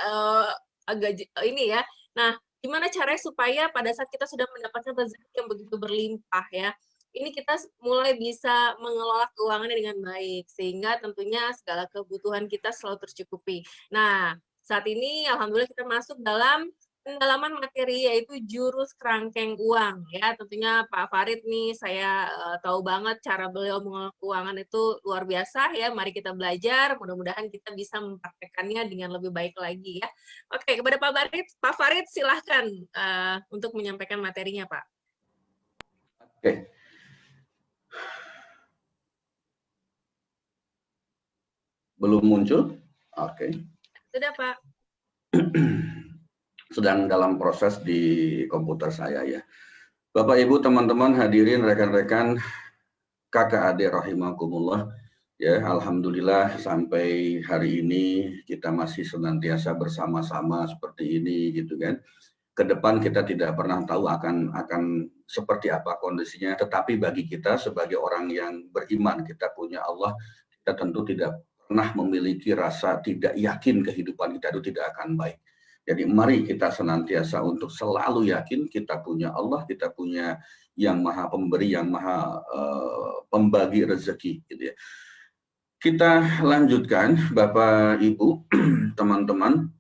agak ini ya. Nah, gimana caranya supaya pada saat kita sudah mendapatkan rezeki yang begitu berlimpah ya, ini kita mulai bisa mengelola keuangannya dengan baik, sehingga tentunya segala kebutuhan kita selalu tercukupi. Nah, saat ini alhamdulillah kita masuk dalam pendalaman materi, yaitu jurus kerangkeng uang ya. Tentunya Pak Farid nih, saya tahu banget cara beliau mengelola keuangan itu luar biasa ya. Mari kita belajar, mudah-mudahan kita bisa mempraktekannya dengan lebih baik lagi ya. Oke, kepada Pak Farid silahkan untuk menyampaikan materinya, Pak. Oke. Belum muncul? Oke. Sudah, Pak. Sedang dalam proses di komputer saya ya. Bapak, Ibu, teman-teman, hadirin, rekan-rekan, kakak adik rahimakumullah. Ya, alhamdulillah sampai hari ini kita masih senantiasa bersama-sama seperti ini gitu kan. Ke depan kita tidak pernah tahu akan seperti apa kondisinya, tetapi bagi kita sebagai orang yang beriman, kita punya Allah, kita tentu tidak pernah memiliki rasa tidak yakin kehidupan kita itu tidak akan baik. Jadi mari kita senantiasa untuk selalu yakin kita punya Allah, kita punya yang maha pemberi, yang maha pembagi rezeki gitu ya. Kita lanjutkan Bapak Ibu, teman-teman.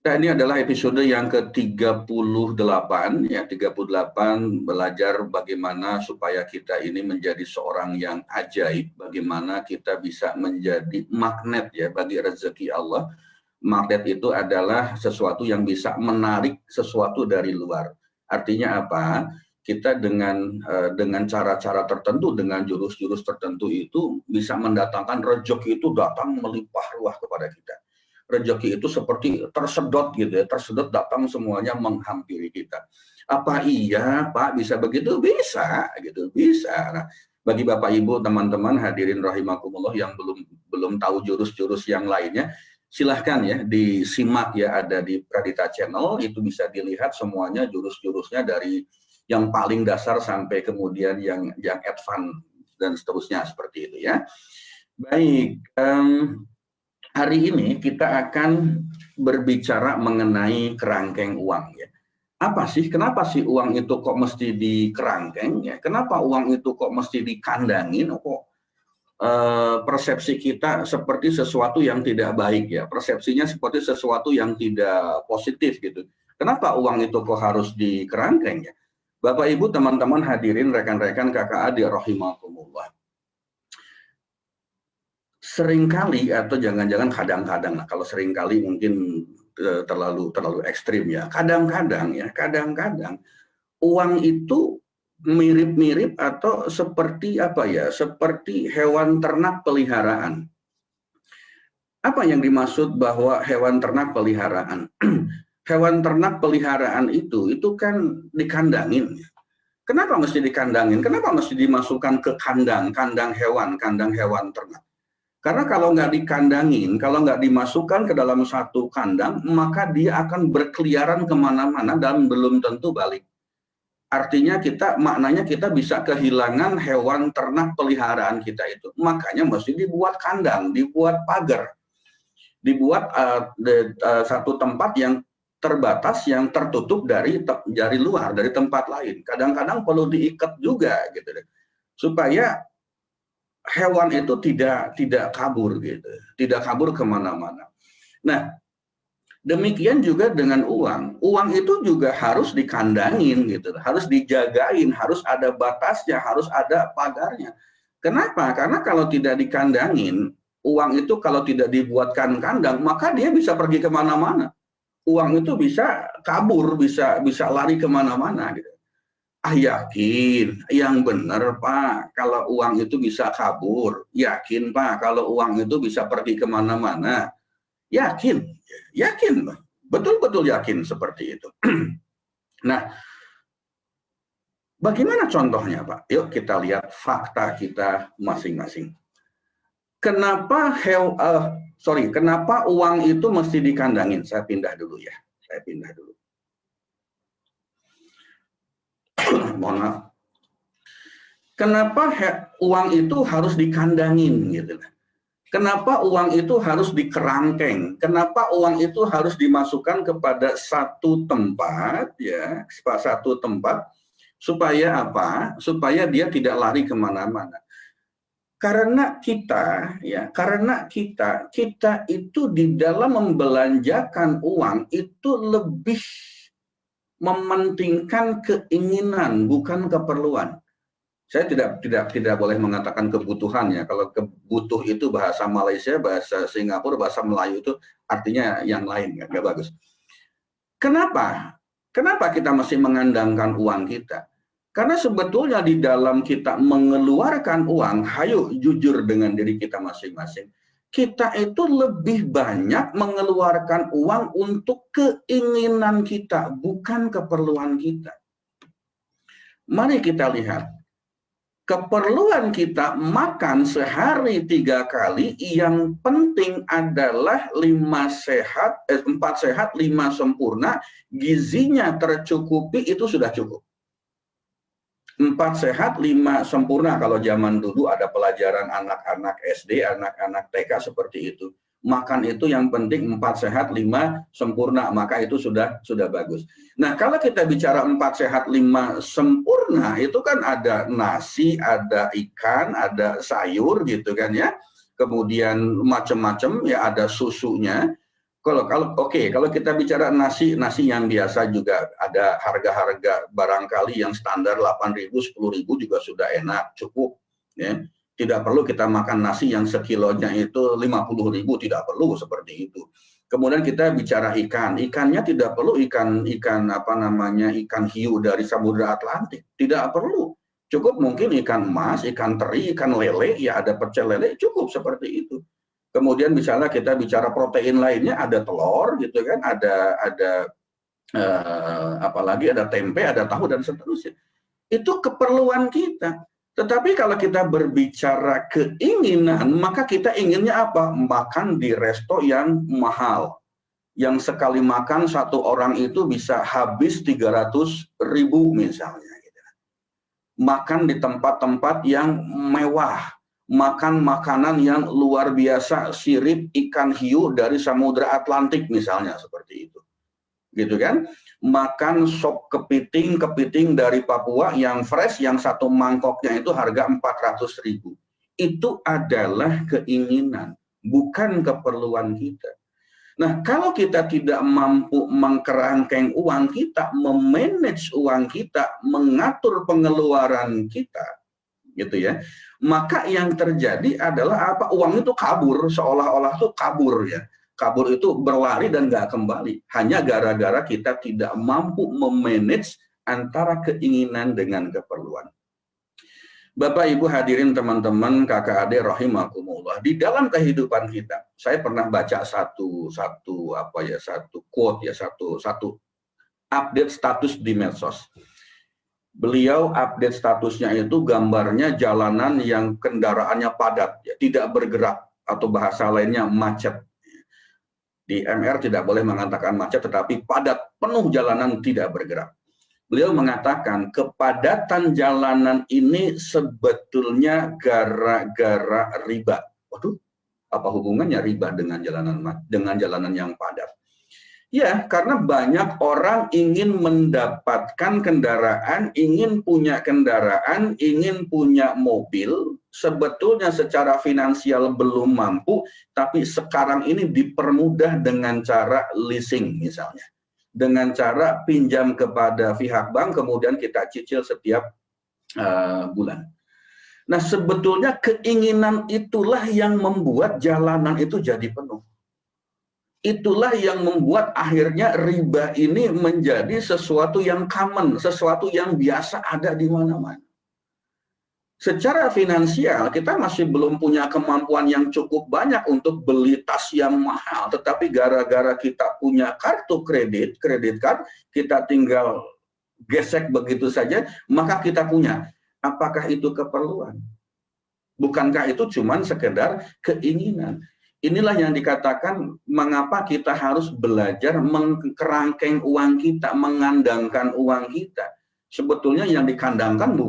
Nah, ini adalah episode yang ke-38 ya, 38 belajar bagaimana supaya kita ini menjadi seorang yang ajaib, bagaimana kita bisa menjadi magnet ya bagi rezeki Allah. Magnet itu adalah sesuatu yang bisa menarik sesuatu dari luar. Artinya apa? Kita dengan cara-cara tertentu, dengan jurus-jurus tertentu itu bisa mendatangkan rezeki itu datang melimpah ruah kepada kita. Rezeki itu seperti tersedot gitu ya, tersedot datang semuanya menghampiri kita. Apa iya Pak bisa begitu? Bisa gitu, bisa. Nah, bagi Bapak Ibu, teman-teman hadirin rahimakumullah yang belum tahu jurus-jurus yang lainnya, silahkan ya disimak ya, ada di Pradita Channel, itu bisa dilihat semuanya jurus-jurusnya dari yang paling dasar sampai kemudian yang advance dan seterusnya seperti itu ya. Baik, hari ini kita akan berbicara mengenai kerangkeng uang ya. Apa sih, kenapa sih uang itu kok mesti dikerangkeng ya? Kenapa uang itu kok mesti dikandangin? Kok persepsi kita seperti sesuatu yang tidak baik ya, persepsinya seperti sesuatu yang tidak positif gitu. Kenapa uang itu kok harus dikerangkeng ya? Bapak Ibu, teman-teman hadirin, rekan-rekan, kakak adik rahimakumullah. Seringkali atau jangan-jangan kadang-kadang, nah kalau seringkali mungkin terlalu ekstrim ya. Kadang-kadang uang itu mirip-mirip atau seperti apa ya, seperti hewan ternak peliharaan. Apa yang dimaksud bahwa hewan ternak peliharaan? Hewan ternak peliharaan itu kan dikandangin. Kenapa mesti dikandangin? Kenapa mesti dimasukkan ke kandang hewan ternak? Karena kalau nggak dikandangin, kalau nggak dimasukkan ke dalam satu kandang, maka dia akan berkeliaran kemana-mana dan belum tentu balik. Artinya maknanya kita bisa kehilangan hewan ternak peliharaan kita itu. Makanya mesti dibuat kandang, dibuat pagar, dibuat satu tempat yang terbatas, yang tertutup dari luar, dari tempat lain. Kadang-kadang perlu diikat juga gitu deh, supaya hewan itu tidak kabur gitu, tidak kabur kemana-mana. Nah, demikian juga dengan uang. Uang itu juga harus dikandangin gitu, harus dijagain, harus ada batasnya, harus ada pagarnya. Kenapa? Karena kalau tidak dikandangin, uang itu kalau tidak dibuatkan kandang, maka dia bisa pergi kemana-mana. Uang itu bisa kabur, bisa lari kemana-mana gitu. Yakin, yang benar Pak, kalau uang itu bisa kabur. Yakin Pak, kalau uang itu bisa pergi kemana-mana. Yakin, yakin, betul-betul yakin seperti itu. Nah, bagaimana contohnya Pak? Yuk kita lihat fakta kita masing-masing. Kenapa kenapa uang itu mesti dikandangin? Saya pindah dulu ya, saya pindah dulu. Mohon maaf. Kenapa uang itu harus dikandangin gitu? Kenapa uang itu harus dikerangkeng? Kenapa uang itu harus dimasukkan kepada satu tempat, ya, satu tempat, supaya apa? Supaya dia tidak lari kemana-mana. Karena kita, ya, kita itu di dalam membelanjakan uang itu lebih mementingkan keinginan, bukan keperluan. Saya tidak boleh mengatakan kebutuhan ya. Kalau kebutuh itu bahasa Malaysia, bahasa Singapura, bahasa Melayu itu artinya yang lain, nggak bagus. Kenapa? Kenapa kita masih mengandalkan uang kita? Karena sebetulnya di dalam kita mengeluarkan uang, hayo jujur dengan diri kita masing-masing, kita itu lebih banyak mengeluarkan uang untuk keinginan kita, bukan keperluan kita. Mari kita lihat. Keperluan kita makan sehari 3 kali, yang penting adalah 4 sehat, 5 sempurna, gizinya tercukupi, itu sudah cukup. 4 sehat, 5 sempurna, kalau zaman dulu ada pelajaran anak-anak SD, anak-anak TK seperti itu. Makan itu yang penting 4 sehat, 5 sempurna, maka itu sudah bagus. Nah, kalau kita bicara 4 sehat, 5 sempurna, itu kan ada nasi, ada ikan, ada sayur gitu kan ya. Kemudian macam-macam ya, ada susunya. Kalau kita bicara nasi yang biasa juga ada harga-harga barangkali yang standar 8.000, 10.000 juga sudah enak, cukup ya. Tidak perlu kita makan nasi yang sekilonya itu 50.000, tidak perlu seperti itu. Kemudian kita bicara ikan, ikannya tidak perlu ikan hiu dari Samudra Atlantik, tidak perlu. Cukup mungkin ikan emas, ikan teri, ikan lele, ya ada pecel lele, cukup seperti itu. Kemudian misalnya kita bicara protein lainnya, ada telur gitu kan, apalagi ada tempe, ada tahu dan seterusnya. Itu keperluan kita. Tetapi kalau kita berbicara keinginan, maka kita inginnya apa? Makan di resto yang mahal. Yang sekali makan satu orang itu bisa habis 300.000 misalnya. Makan di tempat-tempat yang mewah. Makan makanan yang luar biasa, sirip ikan hiu dari Samudra Atlantik misalnya, seperti itu. Gitu kan? Makan sop kepiting dari Papua yang fresh, yang satu mangkoknya itu harga 400.000. Itu adalah keinginan, bukan keperluan kita. Nah, kalau kita tidak mampu mengkerangkeng uang kita, memanage uang kita, mengatur pengeluaran kita, gitu ya, maka yang terjadi adalah apa? Uang itu kabur, seolah-olah itu kabur ya. Kabur itu berlari dan nggak kembali. Hanya gara-gara kita tidak mampu memanage antara keinginan dengan keperluan. Bapak, Ibu, hadirin, teman-teman, kakak adik rahimakumullah. Di dalam kehidupan kita, saya pernah baca satu quote ya, satu update status di medsos. Beliau update statusnya itu gambarnya jalanan yang kendaraannya padat, ya, tidak bergerak, atau bahasa lainnya macet. Di MR tidak boleh mengatakan macet, tetapi padat, penuh jalanan tidak bergerak. Beliau mengatakan kepadatan jalanan ini sebetulnya gara-gara riba. Waduh, apa hubungannya riba dengan jalanan yang padat? Ya, karena banyak orang ingin mendapatkan kendaraan, ingin punya kendaraan, ingin punya mobil, sebetulnya secara finansial belum mampu, tapi sekarang ini dipermudah dengan cara leasing misalnya. Dengan cara pinjam kepada pihak bank, kemudian kita cicil setiap bulan. Nah, sebetulnya keinginan itulah yang membuat jalanan itu jadi penuh. Itulah yang membuat akhirnya riba ini menjadi sesuatu yang common, sesuatu yang biasa ada di mana-mana. Secara finansial, kita masih belum punya kemampuan yang cukup banyak untuk beli tas yang mahal. Tetapi gara-gara kita punya kartu kredit card, kita tinggal gesek begitu saja, maka kita punya. Apakah itu keperluan? Bukankah itu cuma sekedar keinginan? Inilah yang dikatakan mengapa kita harus belajar mengkerangkeng uang kita, mengandangkan uang kita. Sebetulnya yang dikandangkan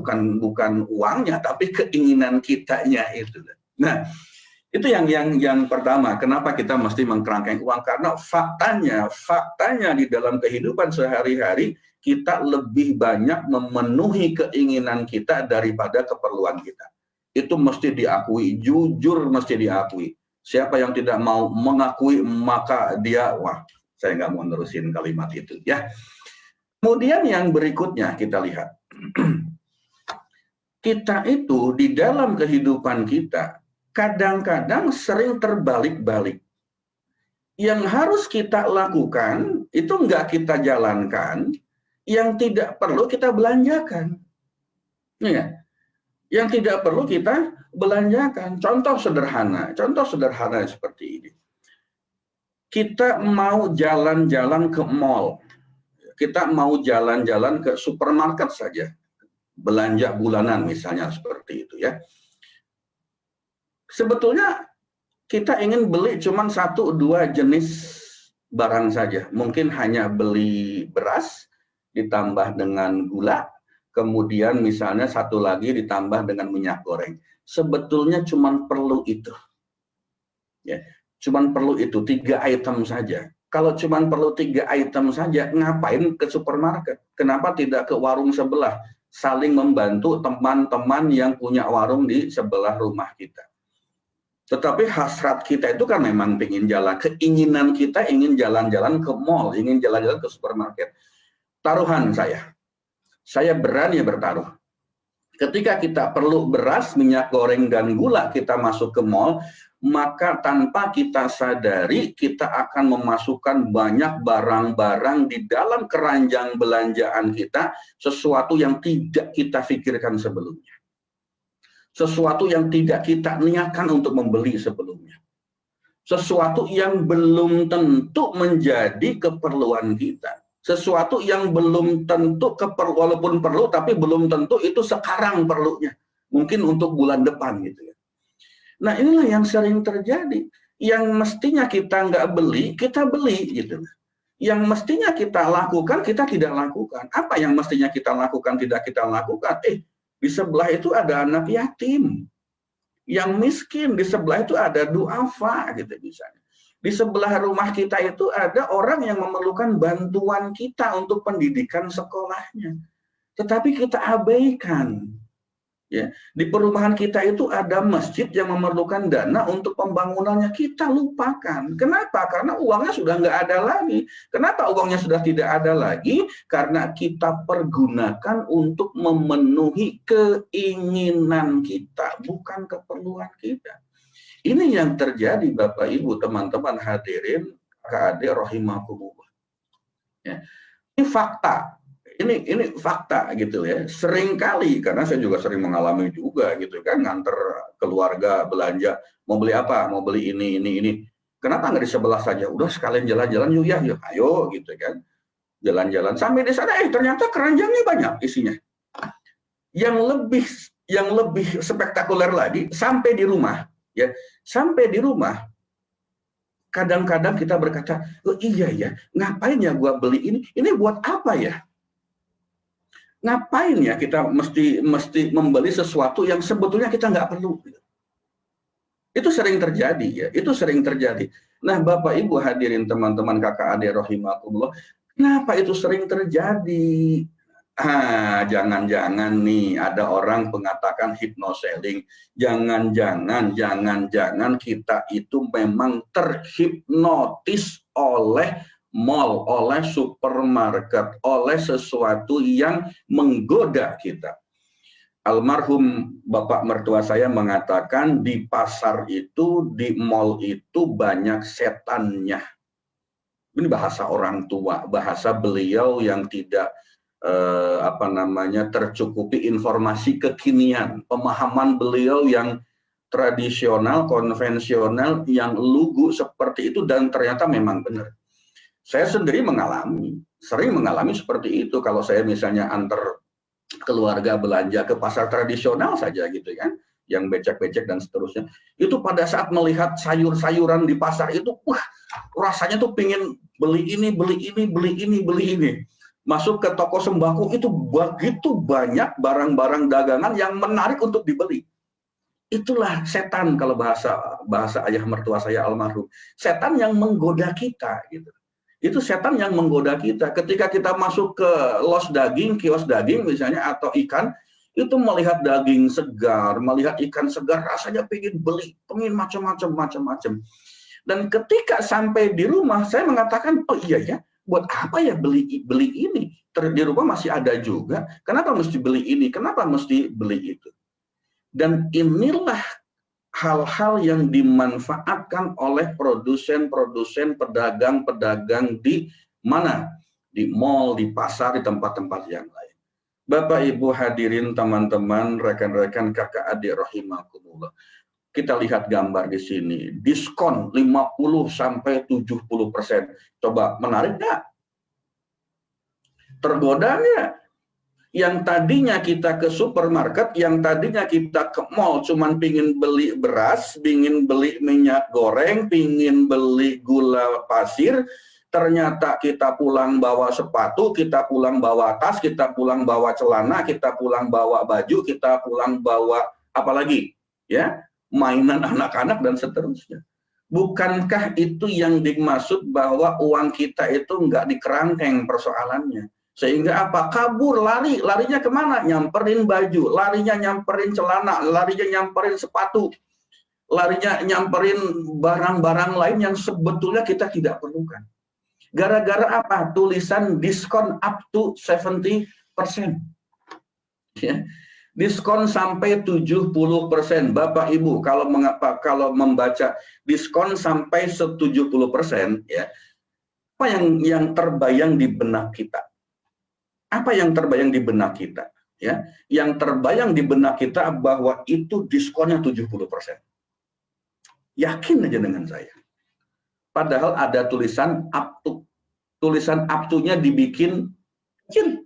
bukan uangnya, tapi keinginan kitanya itu. Nah, itu yang pertama. Kenapa kita mesti mengkerangkeng uang? Karena faktanya di dalam kehidupan sehari-hari kita lebih banyak memenuhi keinginan kita daripada keperluan kita. Itu mesti diakui, jujur mesti diakui. Siapa yang tidak mau mengakui, maka dia, wah, saya nggak mau nerusin kalimat itu, ya. Kemudian yang berikutnya kita lihat. Kita itu di dalam kehidupan kita, kadang-kadang sering terbalik-balik. Yang harus kita lakukan, itu nggak kita jalankan, yang tidak perlu kita belanjakan. Ya. Yang tidak perlu kita belanjakan. Contoh sederhana seperti ini. Kita mau jalan-jalan ke mall, kita mau jalan-jalan ke supermarket saja, belanja bulanan misalnya seperti itu, ya. Sebetulnya kita ingin beli cuma 1-2 jenis barang saja. Mungkin hanya beli beras ditambah dengan gula, kemudian misalnya satu lagi ditambah dengan minyak goreng. Sebetulnya cuma perlu itu. Ya, cuma perlu itu, 3 item saja. Kalau cuma perlu 3 item saja, ngapain ke supermarket? Kenapa tidak ke warung sebelah? Saling membantu teman-teman yang punya warung di sebelah rumah kita. Tetapi hasrat kita itu kan memang ingin jalan. Keinginan kita ingin jalan-jalan ke mall, ingin jalan-jalan ke supermarket. Taruhan saya berani bertaruh. Ketika kita perlu beras, minyak goreng, dan gula, kita masuk ke mall, maka tanpa kita sadari, kita akan memasukkan banyak barang-barang di dalam keranjang belanjaan kita, sesuatu yang tidak kita pikirkan sebelumnya. Sesuatu yang tidak kita niatkan untuk membeli sebelumnya. Sesuatu yang belum tentu menjadi keperluan kita. Sesuatu yang belum tentu walaupun perlu, tapi belum tentu itu sekarang perlunya. Mungkin untuk bulan depan gitu ya. Nah, inilah yang sering terjadi. Yang mestinya kita nggak beli, kita beli gitu. Yang mestinya kita lakukan, kita tidak lakukan. Apa yang mestinya kita lakukan, tidak kita lakukan? Di sebelah itu ada anak yatim yang miskin, di sebelah itu ada duafa gitu misalnya. Di sebelah rumah kita itu ada orang yang memerlukan bantuan kita untuk pendidikan sekolahnya. Tetapi kita abaikan. Ya, di perumahan kita itu ada masjid yang memerlukan dana untuk pembangunannya, kita lupakan. Kenapa? Karena uangnya sudah nggak ada lagi. Kenapa uangnya sudah tidak ada lagi? Karena kita pergunakan untuk memenuhi keinginan kita, bukan keperluan kita. Ini yang terjadi Bapak Ibu, teman-teman hadirin, kakak adik rahimakumullah. Ya. Ini fakta. Ini fakta gitu ya. Sering kali, karena saya juga sering mengalami juga gitu kan, nganter keluarga belanja, mau beli apa, mau beli ini. Kenapa nggak di sebelah saja? Udah sekalian jalan-jalan yuk ya, yuk, ayo gitu kan. Jalan-jalan sampai di sana, ternyata keranjangnya banyak isinya. Yang lebih spektakuler lagi, sampai di rumah, ya, sampai di rumah. Kadang-kadang kita berkata, oh iya ya, ngapain ya gua beli ini? Ini buat apa ya? Ngapain ya kita mesti membeli sesuatu yang sebetulnya kita nggak perlu? Itu sering terjadi ya, itu sering terjadi. Nah, Bapak Ibu hadirin teman-teman kakak adik rahimakumullah, kenapa itu sering terjadi? Jangan-jangan nih ada orang mengatakan hypnoselling. Jangan-jangan kita itu memang terhipnotis oleh mall, oleh supermarket, oleh sesuatu yang menggoda kita. Almarhum bapak mertua saya mengatakan di pasar itu, di mall itu banyak setannya. Ini bahasa orang tua, bahasa beliau yang tidak tercukupi informasi kekinian, pemahaman beliau yang tradisional, konvensional, yang lugu seperti itu, dan ternyata memang benar. Saya sendiri sering mengalami seperti itu. Kalau saya misalnya antar keluarga belanja ke pasar tradisional saja gitu kan, yang becek-becek dan seterusnya, itu pada saat melihat sayur-sayuran di pasar itu, wah, rasanya tuh pengen beli ini, beli ini, beli ini, beli ini. Masuk ke toko sembako itu begitu banyak barang-barang dagangan yang menarik untuk dibeli. Itulah setan kalau bahasa ayah mertua saya almarhum. Setan yang menggoda kita gitu. Itu setan yang menggoda kita. Ketika kita masuk ke los daging, kios daging misalnya, atau ikan, itu melihat daging segar, melihat ikan segar, rasanya pengen beli, pengen macam-macam. Dan ketika sampai di rumah, saya mengatakan, oh iya ya, buat apa ya beli ini? Di rumah masih ada juga. Kenapa mesti beli ini? Kenapa mesti beli itu? Dan inilah hal-hal yang dimanfaatkan oleh produsen-produsen, pedagang-pedagang di mana? Di mall, di pasar, di tempat-tempat yang lain. Bapak, Ibu hadirin, teman-teman, rekan-rekan, kakak adik rahimakumullah. Kita lihat gambar di sini, diskon 50-70%. Coba, menarik nggak? Tergoda nggak? Yang tadinya kita ke supermarket, yang tadinya kita ke mall, cuman pingin beli beras, pingin beli minyak goreng, pingin beli gula pasir, ternyata kita pulang bawa sepatu, kita pulang bawa tas, kita pulang bawa celana, kita pulang bawa baju, kita pulang bawa apa lagi? Ya, mainan anak-anak dan seterusnya. Bukankah itu yang dimaksud bahwa uang kita itu nggak dikerangkeng persoalannya? Sehingga apa? Kabur, larinya kemana? Nyamperin baju, larinya nyamperin celana, larinya nyamperin sepatu, larinya nyamperin barang-barang lain yang sebetulnya kita tidak perlukan. Gara-gara apa? Tulisan diskon up to 70%. Ya. Diskon sampai 70%. Bapak Ibu, kalau membaca diskon sampai 70%, ya, apa yang terbayang di benak kita? Apa yang terbayang di benak kita? Ya, yang terbayang di benak kita bahwa itu diskonnya 70%. Yakin aja dengan saya. Padahal ada tulisan up to. Tulisan up to-nya dibikin kecil.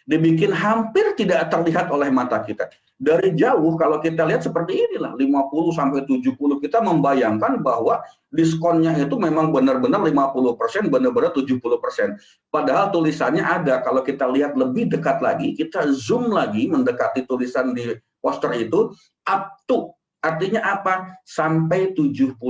Dibikin hampir tidak terlihat oleh mata kita. Dari jauh kalau kita lihat seperti inilah, 50-70, kita membayangkan bahwa diskonnya itu memang benar-benar 50%, benar-benar 70%. Padahal tulisannya ada, kalau kita lihat lebih dekat lagi, kita zoom lagi mendekati tulisan di poster itu, up to. Artinya apa? Sampai 70%.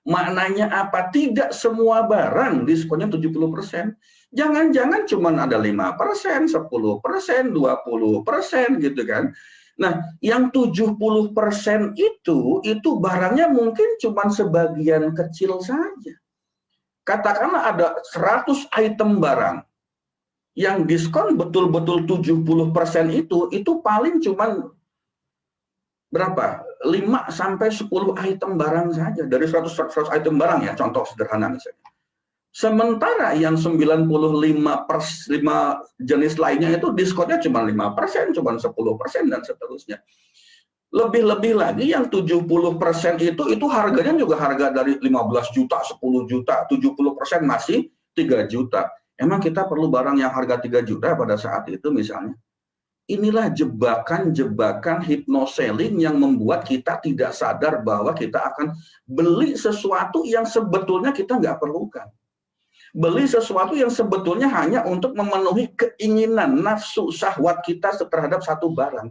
Maknanya apa? Tidak semua barang diskonnya 70%. Jangan-jangan cuma ada 5%, 10%, 20% gitu kan. Nah, yang 70% itu barangnya mungkin cuma sebagian kecil saja. Katakanlah ada 100 item barang. Yang diskon betul-betul 70% itu paling cuma berapa? 5-10 item barang saja. Dari 100 item barang ya, contoh sederhana misalnya. Sementara yang 95 jenis lainnya itu diskonnya cuma 5%, cuma 10% dan seterusnya. Lebih-lebih lagi yang 70% itu harganya juga harga dari 15 juta, 10 juta, 70% masih 3 juta. Emang kita perlu barang yang harga 3 juta pada saat itu misalnya? Inilah jebakan-jebakan hypnoselling yang membuat kita tidak sadar bahwa kita akan beli sesuatu yang sebetulnya kita nggak perlukan. Beli sesuatu yang sebetulnya hanya untuk memenuhi keinginan, nafsu, syahwat kita terhadap satu barang.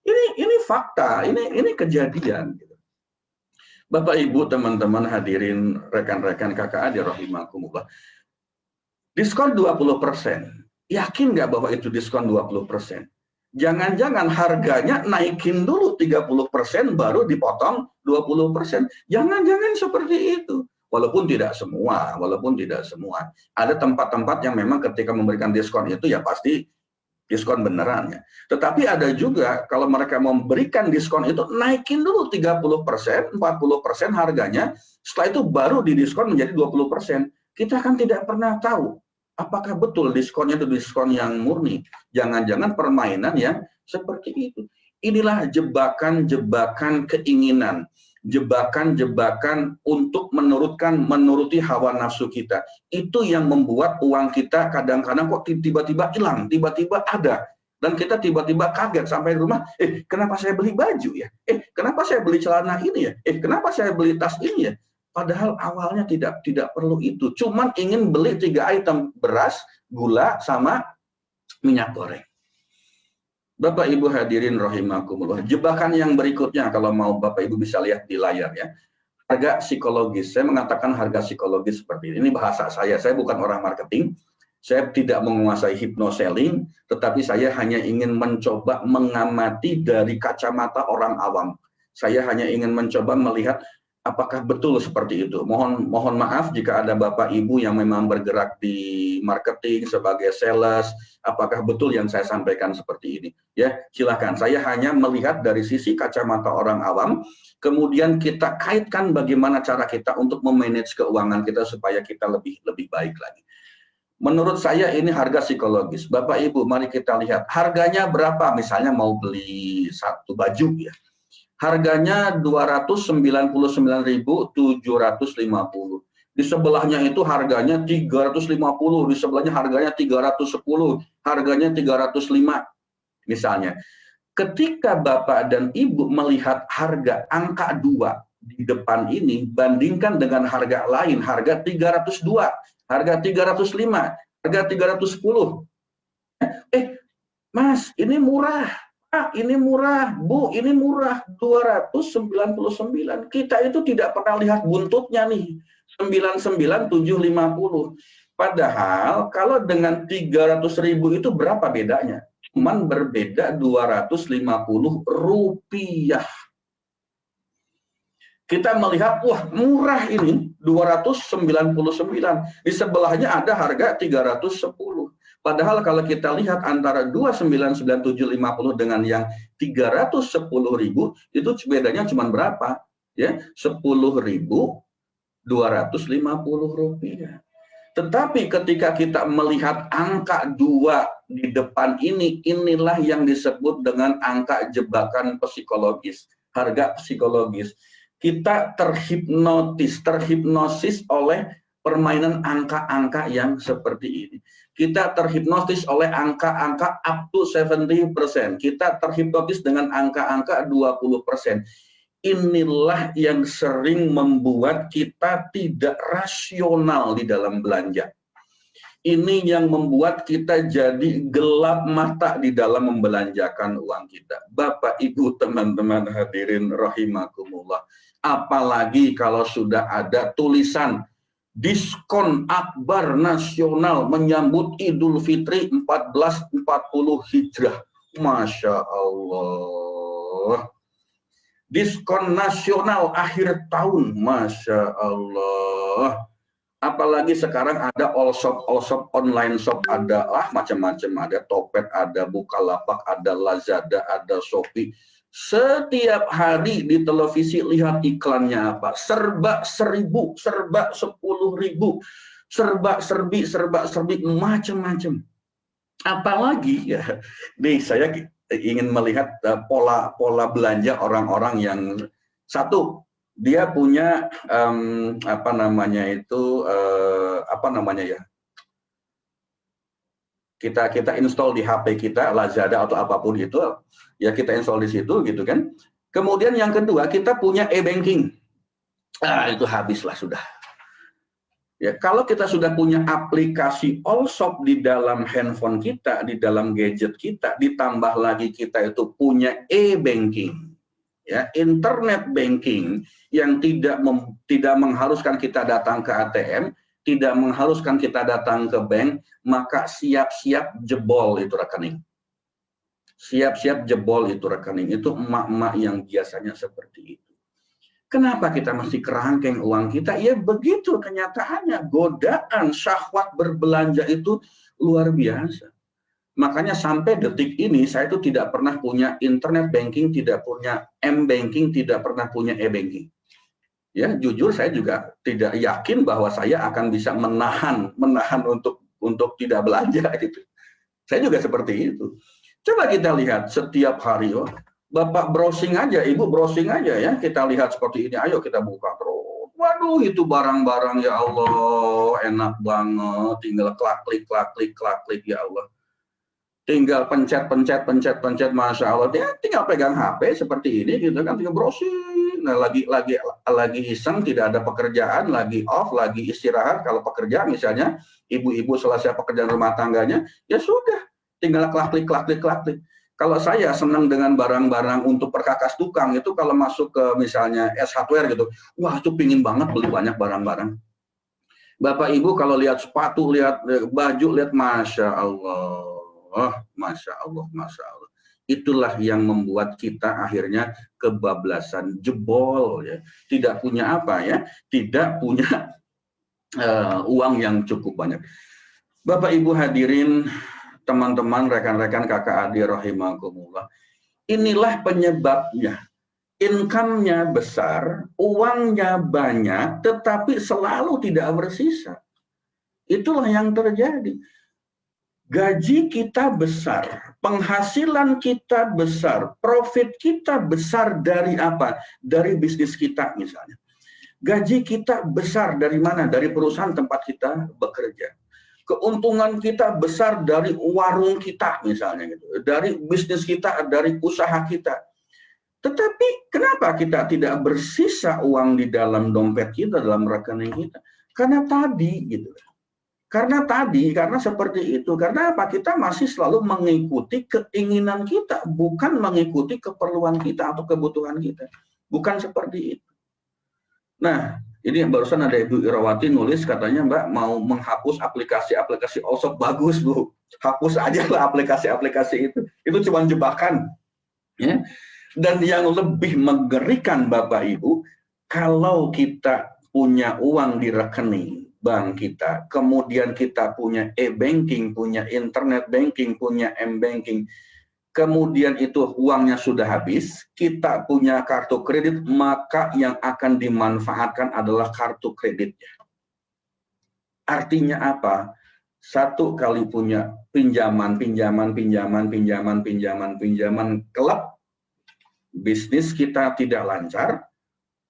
Ini fakta, ini kejadian. Bapak, Ibu, teman-teman hadirin, rekan-rekan kakak adik rahimakumullah. Diskon 20%. Yakin nggak bahwa itu diskon 20%? Jangan-jangan harganya naikin dulu 30% baru dipotong 20%. Jangan-jangan seperti itu. Walaupun tidak semua, Ada tempat-tempat yang memang ketika memberikan diskon itu ya pasti diskon beneran ya. Tetapi ada juga kalau mereka memberikan diskon itu naikin dulu 30%, 40% harganya, setelah itu baru didiskon menjadi 20%. Kita kan tidak pernah tahu apakah betul diskonnya itu diskon yang murni. Jangan-jangan permainan yang seperti itu. Inilah jebakan-jebakan keinginan, jebakan-jebakan untuk menuruti hawa nafsu kita. Itu yang membuat uang kita kadang-kadang kok tiba-tiba hilang, tiba-tiba ada. Dan kita tiba-tiba kaget sampai rumah, kenapa saya beli baju ya? Kenapa saya beli celana ini ya? Kenapa saya beli tas ini ya? Padahal awalnya tidak perlu itu. Cuman ingin beli 3 item, beras, gula, sama minyak goreng. Bapak Ibu hadirin rahimakumullah. Jebakan yang berikutnya kalau mau Bapak Ibu bisa lihat di layar ya. Harga psikologis. Saya mengatakan harga psikologis seperti ini. Ini bahasa saya. Saya bukan orang marketing. Saya tidak menguasai hypnoselling, tetapi saya hanya ingin mencoba mengamati dari kacamata orang awam. Saya hanya ingin mencoba melihat apakah betul seperti itu. Mohon maaf jika ada Bapak Ibu yang memang bergerak di marketing sebagai sales, apakah betul yang saya sampaikan seperti ini? Ya, silakan. Saya hanya melihat dari sisi kacamata orang awam, kemudian kita kaitkan bagaimana cara kita untuk memanage keuangan kita supaya kita lebih baik lagi. Menurut saya ini harga psikologis. Bapak Ibu, mari kita lihat harganya berapa. Misalnya mau beli satu baju ya. Harganya 299.750. Di sebelahnya itu harganya 350, di sebelahnya harganya 310, harganya 305 misalnya. Ketika Bapak dan Ibu melihat harga angka 2 di depan ini, bandingkan dengan harga lain, harga 302, harga 305, harga 310. Mas, ini murah. Ini murah, Bu, ini murah, 299. Kita itu tidak pernah lihat buntutnya nih, 99.750. Padahal kalau dengan 300.000 itu berapa bedanya? Cuman berbeda 250 rupiah. Kita melihat, wah murah ini, 299. Di sebelahnya ada harga 310. Padahal kalau kita lihat antara 299.750 dengan yang 310.000 itu bedanya cuma berapa? Ya, 10.250 rupiah. Tetapi ketika kita melihat angka 2 di depan ini, inilah yang disebut dengan angka jebakan psikologis, harga psikologis. Kita terhipnosis oleh permainan angka-angka yang seperti ini. Kita terhipnotis oleh angka-angka up to 70%. Kita terhipnotis dengan angka-angka 20%. Inilah yang sering membuat kita tidak rasional di dalam belanja. Ini yang membuat kita jadi gelap mata di dalam membelanjakan uang kita. Bapak, Ibu, teman-teman hadirin rahimakumullah. Apalagi kalau sudah ada tulisan diskon akbar nasional menyambut Idul Fitri 1440 Hijrah. Masya Allah. Diskon nasional akhir tahun. Masya Allah. Apalagi sekarang ada all shop online shop, ada macam-macam, ada Topet, ada Bukalapak, ada Lazada, ada Shopee. Setiap hari di televisi lihat iklannya apa? Serba 1.000, serba 10.000, serba serbi, macam-macam. Apalagi ya, nih saya ingin melihat pola belanja orang-orang yang satu, dia punya kita install di HP kita Lazada atau apapun itu ya, kita install di situ gitu kan. Kemudian yang kedua, kita punya e-banking. Itu habislah sudah. Ya, kalau kita sudah punya aplikasi all shop di dalam handphone kita, di dalam gadget kita, ditambah lagi kita itu punya e-banking, ya, internet banking yang tidak mengharuskan kita datang ke ATM, tidak mengharuskan kita datang ke bank, maka siap-siap jebol itu rekening. Siap-siap jebol itu rekening. Itu emak-emak yang biasanya seperti itu. Kenapa kita mesti kerangkeng uang kita? Ya begitu kenyataannya. Godaan syahwat berbelanja itu luar biasa. Makanya sampai detik ini saya itu tidak pernah punya internet banking, tidak punya m-banking, tidak pernah punya e-banking. Ya, jujur saya juga tidak yakin bahwa saya akan bisa menahan untuk tidak belanja gitu. Saya juga seperti itu. Coba kita lihat setiap hari, oh, Bapak browsing aja, Ibu browsing aja ya. Kita lihat seperti ini, ayo kita buka terus. Waduh, itu barang-barang ya Allah, enak banget. Tinggal klik, ya Allah. Tinggal pencet, Masya Allah. Dia tinggal pegang HP seperti ini gitu kan, tinggal browsing. Nah, lagi iseng, tidak ada pekerjaan, lagi off, lagi istirahat. Kalau pekerja misalnya, ibu-ibu selesai pekerjaan rumah tangganya, ya sudah, tinggal klik. Kalau saya senang dengan barang-barang untuk perkakas tukang, itu kalau masuk ke misalnya S Hardware gitu, wah itu pingin banget beli banyak barang-barang. Bapak Ibu kalau lihat sepatu, lihat baju, lihat Masya Allah. Masya Allah. Itulah yang membuat kita akhirnya kebablasan, jebol ya. Tidak punya apa ya, tidak punya uang yang cukup banyak. Bapak Ibu hadirin, teman-teman, rekan-rekan kakak adik rahimakumullah. Inilah penyebabnya. Income-nya besar, uangnya banyak, tetapi selalu tidak bersisa. Itulah yang terjadi. Gaji kita besar, penghasilan kita besar, profit kita besar dari apa? Dari bisnis kita misalnya. Gaji kita besar dari mana? Dari perusahaan tempat kita bekerja. Keuntungan kita besar dari warung kita misalnya gitu. Dari bisnis kita, dari usaha kita. Tetapi kenapa kita tidak bersisa uang di dalam dompet kita, dalam rekening kita? Karena tadi gitu. Karena seperti itu. Karena apa? Kita masih selalu mengikuti keinginan kita, bukan mengikuti keperluan kita atau kebutuhan kita. Bukan seperti itu. Nah, ini barusan ada Ibu Irawati nulis katanya, Mbak mau menghapus aplikasi-aplikasi Allshop. Bagus, Bu. Hapus aja lah aplikasi-aplikasi itu. Itu cuma jebakan. Ya. Dan yang lebih mengerikan Bapak Ibu, kalau kita punya uang di rekening bank kita, kemudian kita punya e-banking, punya internet banking, punya m-banking, kemudian itu uangnya sudah habis, kita punya kartu kredit, maka yang akan dimanfaatkan adalah kartu kreditnya. Artinya apa? Satu kali punya pinjaman, kelak bisnis kita tidak lancar.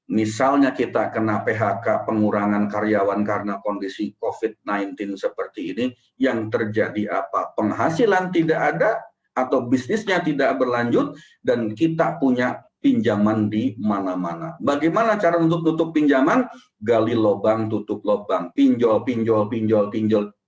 Misalnya kita kena PHK, pengurangan karyawan karena kondisi COVID-19 seperti ini, yang terjadi apa? Penghasilan tidak ada atau bisnisnya tidak berlanjut dan kita punya pinjaman di mana-mana. Bagaimana cara untuk tutup pinjaman? Gali lubang, tutup lubang, pinjol.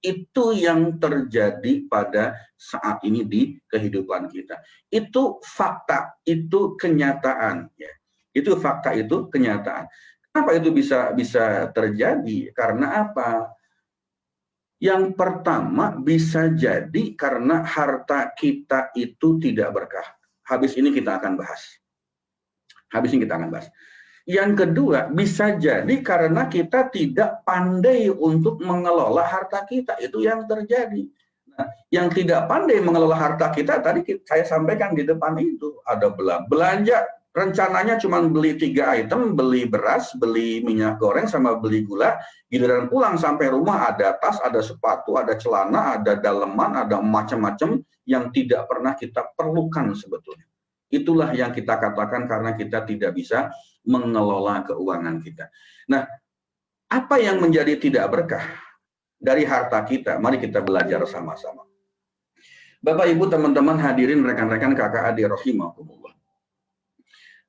Itu yang terjadi pada saat ini di kehidupan kita. Itu fakta, itu kenyataan ya. Itu fakta, itu kenyataan. Kenapa itu bisa terjadi? Karena apa? Yang pertama bisa jadi karena harta kita itu tidak berkah. Habis ini kita akan bahas. Yang kedua bisa jadi karena kita tidak pandai untuk mengelola harta kita. Itu yang terjadi. Nah, yang tidak pandai mengelola harta kita tadi saya sampaikan di depan itu. Ada belanja. Rencananya cuma beli 3 item, beli beras, beli minyak goreng, sama beli gula. Giliran pulang sampai rumah ada tas, ada sepatu, ada celana, ada daleman, ada macam-macam yang tidak pernah kita perlukan sebetulnya. Itulah yang kita katakan karena kita tidak bisa mengelola keuangan kita. Nah, apa yang menjadi tidak berkah dari harta kita? Mari kita belajar sama-sama. Bapak, Ibu, teman-teman hadirin, rekan-rekan kakak adik rahimakumullah.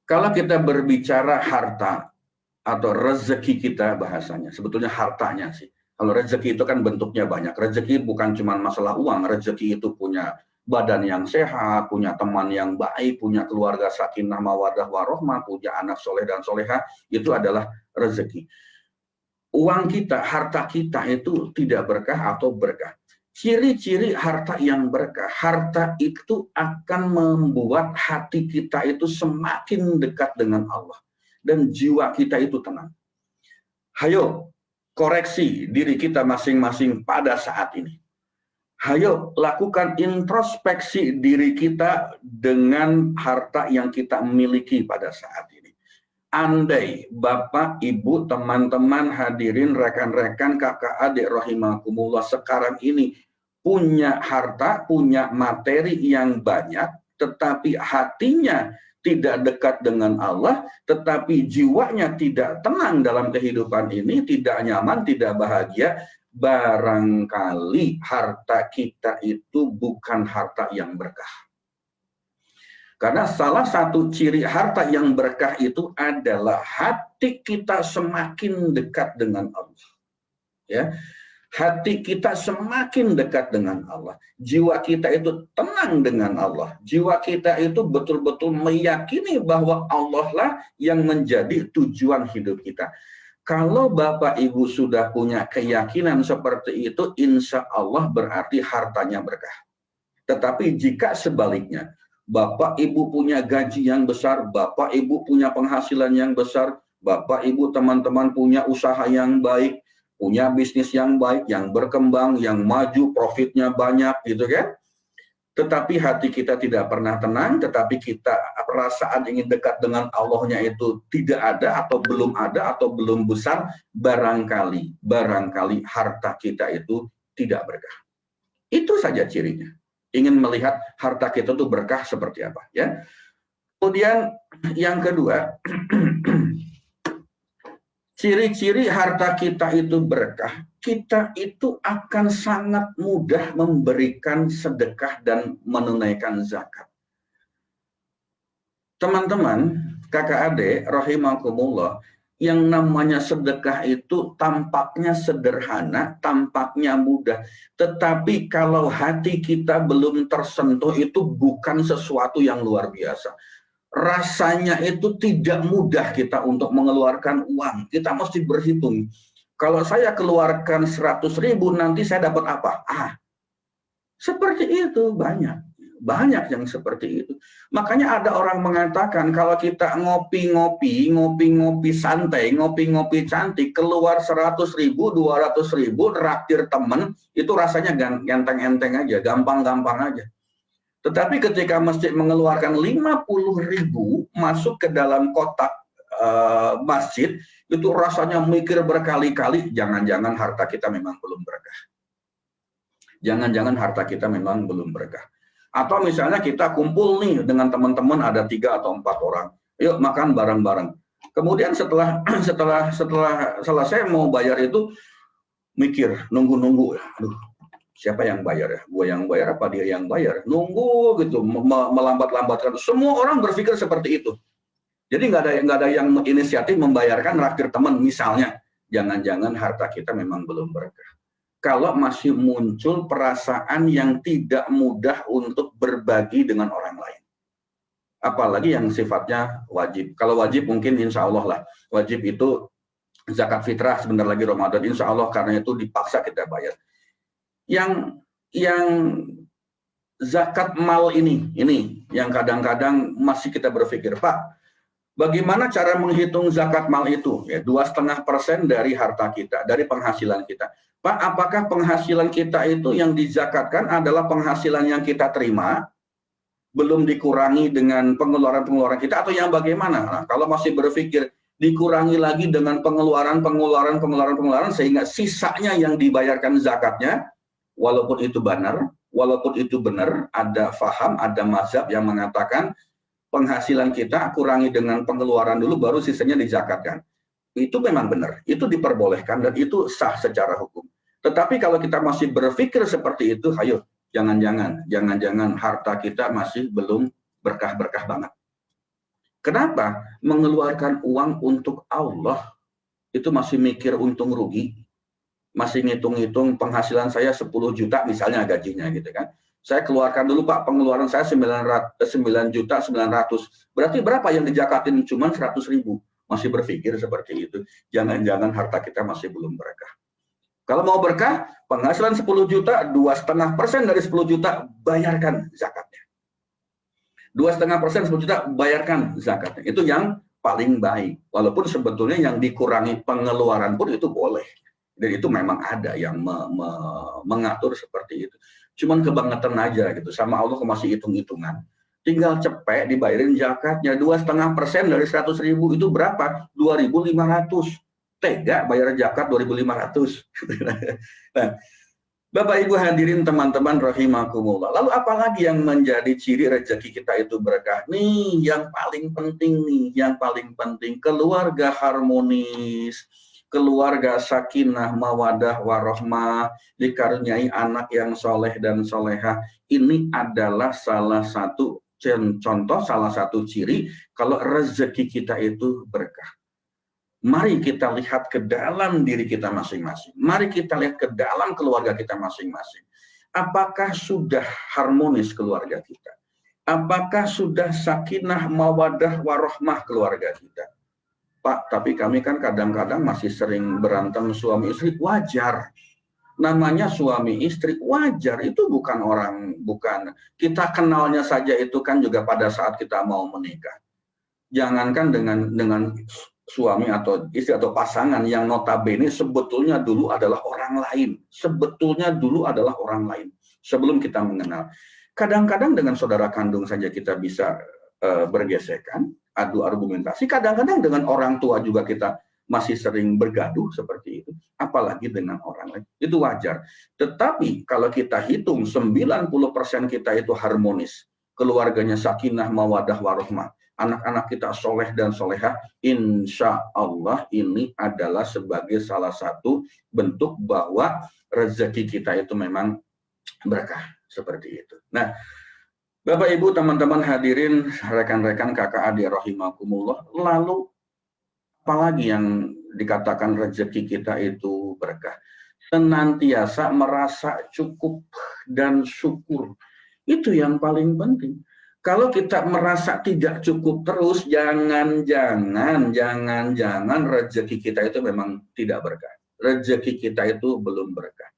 Kalau kita berbicara harta atau rezeki kita bahasanya, sebetulnya hartanya sih. Kalau rezeki itu kan bentuknya banyak. Rezeki bukan cuma masalah uang, rezeki itu punya badan yang sehat, punya teman yang baik, punya keluarga sakinah mawaddah warohmah, punya anak soleh dan soleha, itu adalah rezeki. uang kita, harta kita itu tidak berkah atau berkah. Ciri-ciri harta yang berkah, harta itu akan membuat hati kita itu semakin dekat dengan Allah. Dan jiwa kita itu tenang. Hayo, koreksi diri kita masing-masing pada saat ini. Hayo, lakukan introspeksi diri kita dengan harta yang kita miliki pada saat ini. Andai Bapak, Ibu, teman-teman, hadirin, rekan-rekan, kakak, adik, rahimakumullah, sekarang ini punya harta, punya materi yang banyak, tetapi hatinya tidak dekat dengan Allah, tetapi jiwanya tidak tenang dalam kehidupan ini, tidak nyaman, tidak bahagia, barangkali harta kita itu bukan harta yang berkah. Karena salah satu ciri harta yang berkah itu adalah hati kita semakin dekat dengan Allah. Ya, hati kita semakin dekat dengan Allah. Jiwa kita itu tenang dengan Allah. Jiwa kita itu betul-betul meyakini bahwa Allah lah yang menjadi tujuan hidup kita. Kalau Bapak Ibu sudah punya keyakinan seperti itu, insya Allah berarti hartanya berkah. Tetapi jika sebaliknya, Bapak Ibu punya gaji yang besar, Bapak Ibu punya penghasilan yang besar, Bapak Ibu teman-teman punya usaha yang baik, punya bisnis yang baik, yang berkembang, yang maju, profitnya banyak, gitu kan? Tetapi hati kita tidak pernah tenang, tetapi kita perasaan ingin dekat dengan Allahnya itu tidak ada, atau belum besar, barangkali harta kita itu tidak berkah. Itu saja cirinya. Ingin melihat harta kita itu berkah seperti apa, ya. Kemudian yang kedua, ciri-ciri harta kita itu berkah, kita itu akan sangat mudah memberikan sedekah dan menunaikan zakat. Teman-teman, kakak adik, rahimakumullah, yang namanya sedekah itu tampaknya sederhana, tampaknya mudah. Tetapi kalau hati kita belum tersentuh, itu bukan sesuatu yang luar biasa. Rasanya itu tidak mudah kita untuk mengeluarkan uang. Kita mesti berhitung. Kalau saya keluarkan 100.000, nanti saya dapat apa? Seperti itu banyak. Banyak yang seperti itu. Makanya ada orang mengatakan kalau kita ngopi-ngopi santai, ngopi-ngopi cantik, keluar 100.000, 200.000, traktir temen, itu rasanya ganteng-enteng aja, gampang-gampang aja. Tetapi ketika masjid mengeluarkan 50.000 masuk ke dalam kotak masjid, itu rasanya mikir berkali-kali, jangan-jangan harta kita memang belum berkah. Jangan-jangan harta kita memang belum berkah. Atau misalnya kita kumpul nih dengan teman-teman, ada 3 atau 4 orang, yuk makan bareng-bareng. Kemudian setelah selesai mau bayar itu mikir, nunggu, aduh siapa yang bayar ya? Gue yang bayar apa dia yang bayar? Nunggu gitu, melambat-lambatkan. Semua orang berpikir seperti itu. Jadi nggak ada yang inisiatif membayarkan raktir teman misalnya. Jangan-jangan harta kita memang belum berkah. Kalau masih muncul perasaan yang tidak mudah untuk berbagi dengan orang lain. Apalagi yang sifatnya wajib. Kalau wajib mungkin insya Allah lah. Wajib itu zakat fitrah, sebentar lagi Ramadan, insya Allah karena itu dipaksa kita bayar. Yang zakat mal ini yang kadang-kadang masih kita berpikir, Pak, bagaimana cara menghitung zakat mal itu? Ya, 2,5% dari harta kita, dari penghasilan kita. Pak, apakah penghasilan kita itu yang dizakatkan adalah penghasilan yang kita terima, belum dikurangi dengan pengeluaran-pengeluaran kita, atau yang bagaimana? Nah, kalau masih berpikir dikurangi lagi dengan pengeluaran, sehingga sisanya yang dibayarkan zakatnya, walaupun itu benar, ada faham, ada mazhab yang mengatakan penghasilan kita kurangi dengan pengeluaran dulu, baru sisanya dizakatkan. Itu memang benar, itu diperbolehkan dan itu sah secara hukum. Tetapi kalau kita masih berpikir seperti itu, ayo, jangan-jangan harta kita masih belum berkah-berkah banget. Kenapa? Mengeluarkan uang untuk Allah, itu masih mikir untung rugi, masih ngitung-ngitung penghasilan saya 10 juta misalnya gajinya gitu kan. Saya keluarkan dulu Pak, pengeluaran saya 9.900.000. Berarti berapa yang dijakatin? Cuma 100.000. masih berpikir seperti itu. Jangan-jangan harta kita masih belum berkah. Kalau mau berkah, penghasilan 10 juta, 2,5% dari 10 juta bayarkan zakatnya. 2,5% 10 juta bayarkan zakatnya. Itu yang paling baik. Walaupun sebetulnya yang dikurangi pengeluaran pun itu boleh. Dan itu memang ada yang mengatur seperti itu. Cuman kebangetan aja gitu. Sama Allah masih hitung-hitungan. Tinggal cepet dibayarin zakatnya. 2,5% dari 100.000 itu berapa? 2.500. Tega bayar zakat 2.500. Nah, Bapak Ibu hadirin teman-teman rahimakumullah. Lalu apalagi yang menjadi ciri rezeki kita itu berkah? Nih yang paling penting nih, yang paling penting keluarga harmonis, keluarga sakinah, mawadah, warohmah, dikaruniai anak yang soleh dan solehah. Ini adalah salah satu contoh, salah satu ciri kalau rezeki kita itu berkah. Mari kita lihat ke dalam diri kita masing-masing. Mari kita lihat ke dalam keluarga kita masing-masing. Apakah sudah harmonis keluarga kita? Apakah sudah sakinah, mawadah, warohmah keluarga kita? Pak, tapi kami kan kadang-kadang masih sering berantem suami istri. Wajar. Namanya suami istri, wajar. Itu bukan kita kenalnya saja itu kan juga pada saat kita mau menikah. Jangankan dengan suami atau istri atau pasangan yang notabene sebetulnya dulu adalah orang lain. Sebetulnya dulu adalah orang lain sebelum kita mengenal. Kadang-kadang dengan saudara kandung saja kita bisa bergesekan, adu argumentasi. Kadang-kadang dengan orang tua juga kita masih sering bergaduh seperti itu. Apalagi dengan orang lain. Itu wajar. Tetapi kalau kita hitung 90% kita itu harmonis. Keluarganya sakinah, mawadah, warohmah. Anak-anak kita soleh dan solehah, insya Allah ini adalah sebagai salah satu bentuk bahwa rezeki kita itu memang berkah seperti itu. Nah, Bapak Ibu, teman-teman hadirin, rekan-rekan kakak adik rahimakumullah, lalu apalagi yang dikatakan rezeki kita itu berkah? Senantiasa merasa cukup dan syukur. Itu yang paling penting. Kalau kita merasa tidak cukup terus, jangan-jangan rezeki kita itu memang tidak berkah. Rezeki kita itu belum berkah.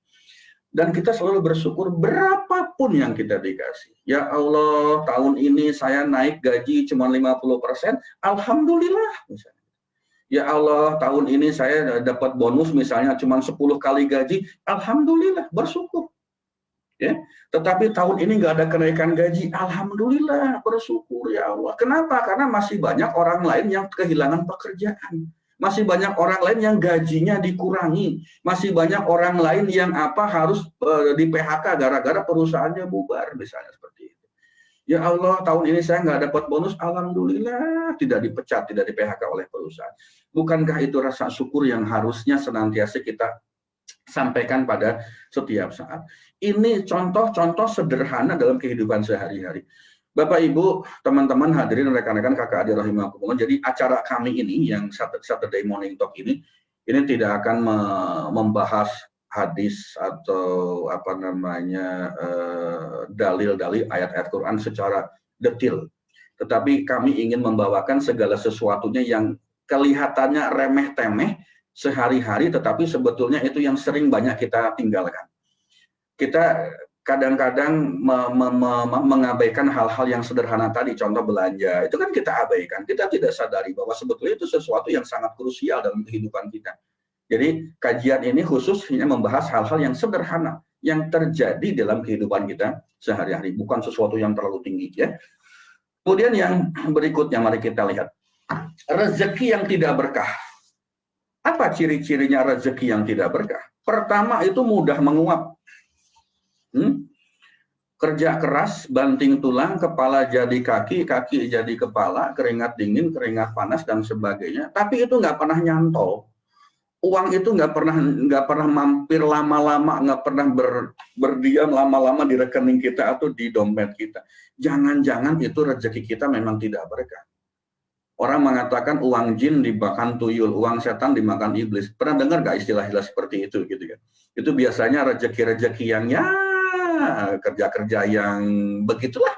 Dan kita selalu bersyukur berapapun yang kita dikasih. Ya Allah, tahun ini saya naik gaji cuma 50%, alhamdulillah misalnya. Ya Allah, tahun ini saya dapat bonus misalnya cuma 10 kali gaji, alhamdulillah, bersyukur. Ya, tetapi tahun ini nggak ada kenaikan gaji, alhamdulillah, bersyukur ya Allah. Kenapa? Karena masih banyak orang lain yang kehilangan pekerjaan, masih banyak orang lain yang gajinya dikurangi, masih banyak orang lain yang harus di PHK gara-gara perusahaannya bubar, misalnya seperti itu. Ya Allah, tahun ini saya nggak dapat bonus, alhamdulillah, tidak dipecat, tidak di PHK oleh perusahaan. Bukankah itu rasa syukur yang harusnya senantiasa kita sampaikan pada setiap saat? Ini contoh-contoh sederhana dalam kehidupan sehari-hari. Bapak Ibu, teman-teman hadirin, rekan-rekan kakak adik rahimakumullah. Jadi acara kami ini yang Saturday Morning Talk ini tidak akan membahas hadis atau dalil-dalil ayat-ayat Quran secara detail. Tetapi kami ingin membawakan segala sesuatunya yang kelihatannya remeh-temeh sehari-hari, tetapi sebetulnya itu yang sering banyak kita tinggalkan. Kita kadang-kadang mengabaikan hal-hal yang sederhana tadi, contoh belanja, itu kan kita abaikan. Kita tidak sadari bahwa sebetulnya itu sesuatu yang sangat krusial dalam kehidupan kita. Jadi kajian ini khususnya membahas hal-hal yang sederhana, yang terjadi dalam kehidupan kita sehari-hari, bukan sesuatu yang terlalu tinggi. Ya. Kemudian yang berikutnya, mari kita lihat. Rezeki yang tidak berkah. Apa ciri-cirinya rezeki yang tidak berkah? Pertama, itu mudah menguap. Kerja keras, banting tulang, kepala jadi kaki, kaki jadi kepala, keringat dingin, keringat panas dan sebagainya. Tapi itu nggak pernah nyantol. Uang itu nggak pernah mampir lama-lama, nggak pernah berdiam lama-lama di rekening kita atau di dompet kita. Jangan-jangan itu rezeki kita memang tidak berkah. Orang mengatakan uang jin dimakan tuyul, uang setan dimakan iblis. Pernah dengar nggak istilah-istilah seperti itu gitu kan? Itu biasanya rezeki-rezeki yang kerja-kerja yang begitulah.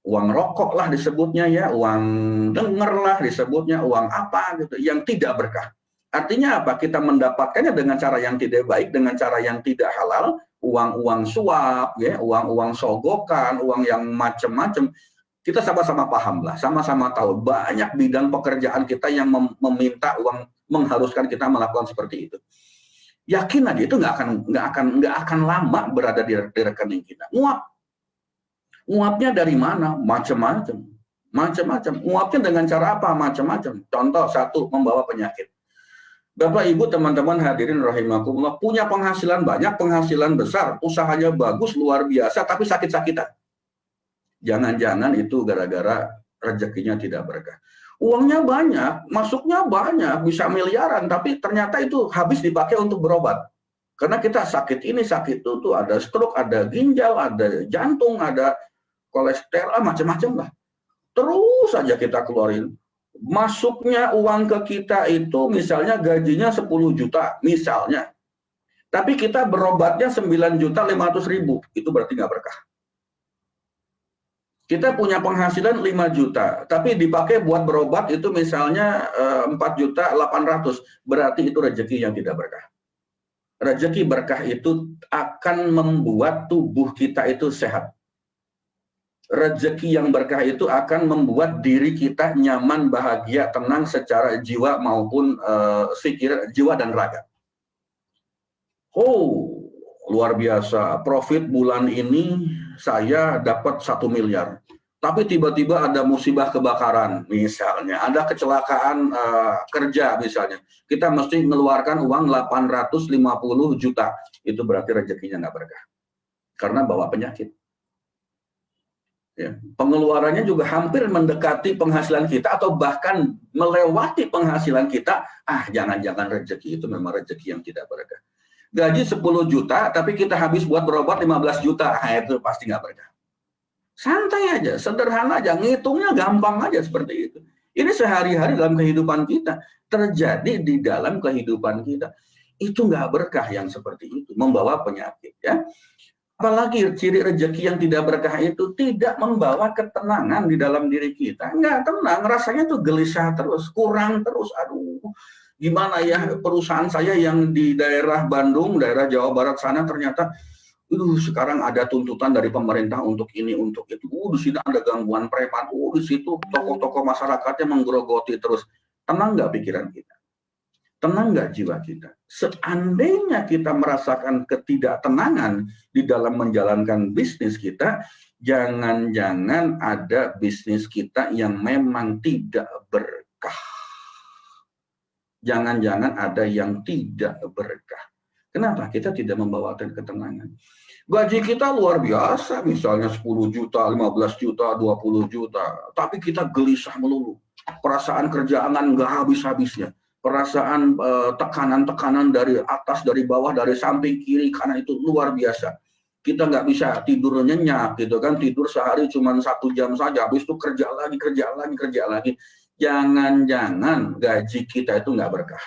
uang rokok lah disebutnya ya, uang denger lah disebutnya, uang apa gitu, yang tidak berkah. Artinya apa? Kita mendapatkannya dengan cara yang tidak baik, dengan cara yang tidak halal, uang-uang suap, ya, uang-uang sogokan, uang yang macam-macam. Kita sama-sama paham lah, sama-sama tahu banyak bidang pekerjaan kita yang meminta uang, mengharuskan kita melakukan seperti itu. Yakin aja itu nggak akan lama berada di rekening kita. Nguapnya dari mana? Macam-macam. Nguapnya dengan cara apa? Macam-macam. Contoh satu, membawa penyakit. Bapak, Ibu, teman-teman hadirin rahimakumullah, punya penghasilan banyak, penghasilan besar, usahanya bagus, luar biasa, tapi sakit-sakitan. Jangan-jangan itu gara-gara rezekinya tidak berkah. Uangnya banyak, masuknya banyak, bisa miliaran, tapi ternyata itu habis dipakai untuk berobat. Karena kita sakit ini, sakit itu, tuh ada stroke, ada ginjal, ada jantung, ada kolesterol, macam-macam lah. Terus saja kita keluarin. Masuknya uang ke kita itu misalnya gajinya 10 juta, misalnya. Tapi kita berobatnya 9.500.000, itu berarti nggak berkah. Kita punya penghasilan 5 juta, tapi dipakai buat berobat itu misalnya 4.800.000, berarti itu rezeki yang tidak berkah. Rezeki berkah itu akan membuat tubuh kita itu sehat. Rezeki yang berkah itu akan membuat diri kita nyaman, bahagia, tenang secara jiwa maupun jiwa dan raga. Oh, luar biasa. Profit bulan ini saya dapat 1 miliar. Tapi tiba-tiba ada musibah kebakaran misalnya, ada kecelakaan kerja misalnya. Kita mesti mengeluarkan uang 850 juta. Itu berarti rezekinya nggak berkah. Karena bawa penyakit. Ya, pengeluarannya juga hampir mendekati penghasilan kita atau bahkan melewati penghasilan kita. Jangan-jangan rezeki itu memang rezeki yang tidak berkah. Gaji 10 juta tapi kita habis buat berobat 15 juta, itu pasti nggak berkah. Santai aja, sederhana aja, ngitungnya gampang aja seperti itu. Ini sehari-hari dalam kehidupan kita, terjadi di dalam kehidupan kita. Itu nggak berkah yang seperti itu, membawa penyakit ya. Apalagi ciri rezeki yang tidak berkah itu tidak membawa ketenangan di dalam diri kita. Nggak tenang, rasanya tuh gelisah terus, kurang terus. Aduh, gimana ya perusahaan saya yang di daerah Bandung, daerah Jawa Barat sana ternyata, sekarang ada tuntutan dari pemerintah untuk ini, untuk itu. Di sini ada gangguan preman. Di situ tokoh-tokoh masyarakatnya menggerogoti terus. Tenang nggak pikiran kita? Tenang nggak jiwa kita? Seandainya kita merasakan ketidaktenangan di dalam menjalankan bisnis kita, jangan-jangan ada bisnis kita yang memang tidak berkah. Jangan-jangan ada yang tidak berkah. Kenapa? Kita tidak membawa ketenangan. Gaji kita luar biasa, misalnya 10 juta, 15 juta, 20 juta. Tapi kita gelisah melulu. Perasaan kerjaan nggak habis-habisnya. Perasaan tekanan-tekanan dari atas, dari bawah, dari samping, kiri, kanan itu luar biasa. Kita nggak bisa tidur nyenyak gitu kan, tidur sehari cuma 1 jam saja, habis itu kerja lagi. Jangan-jangan gaji kita itu nggak berkah.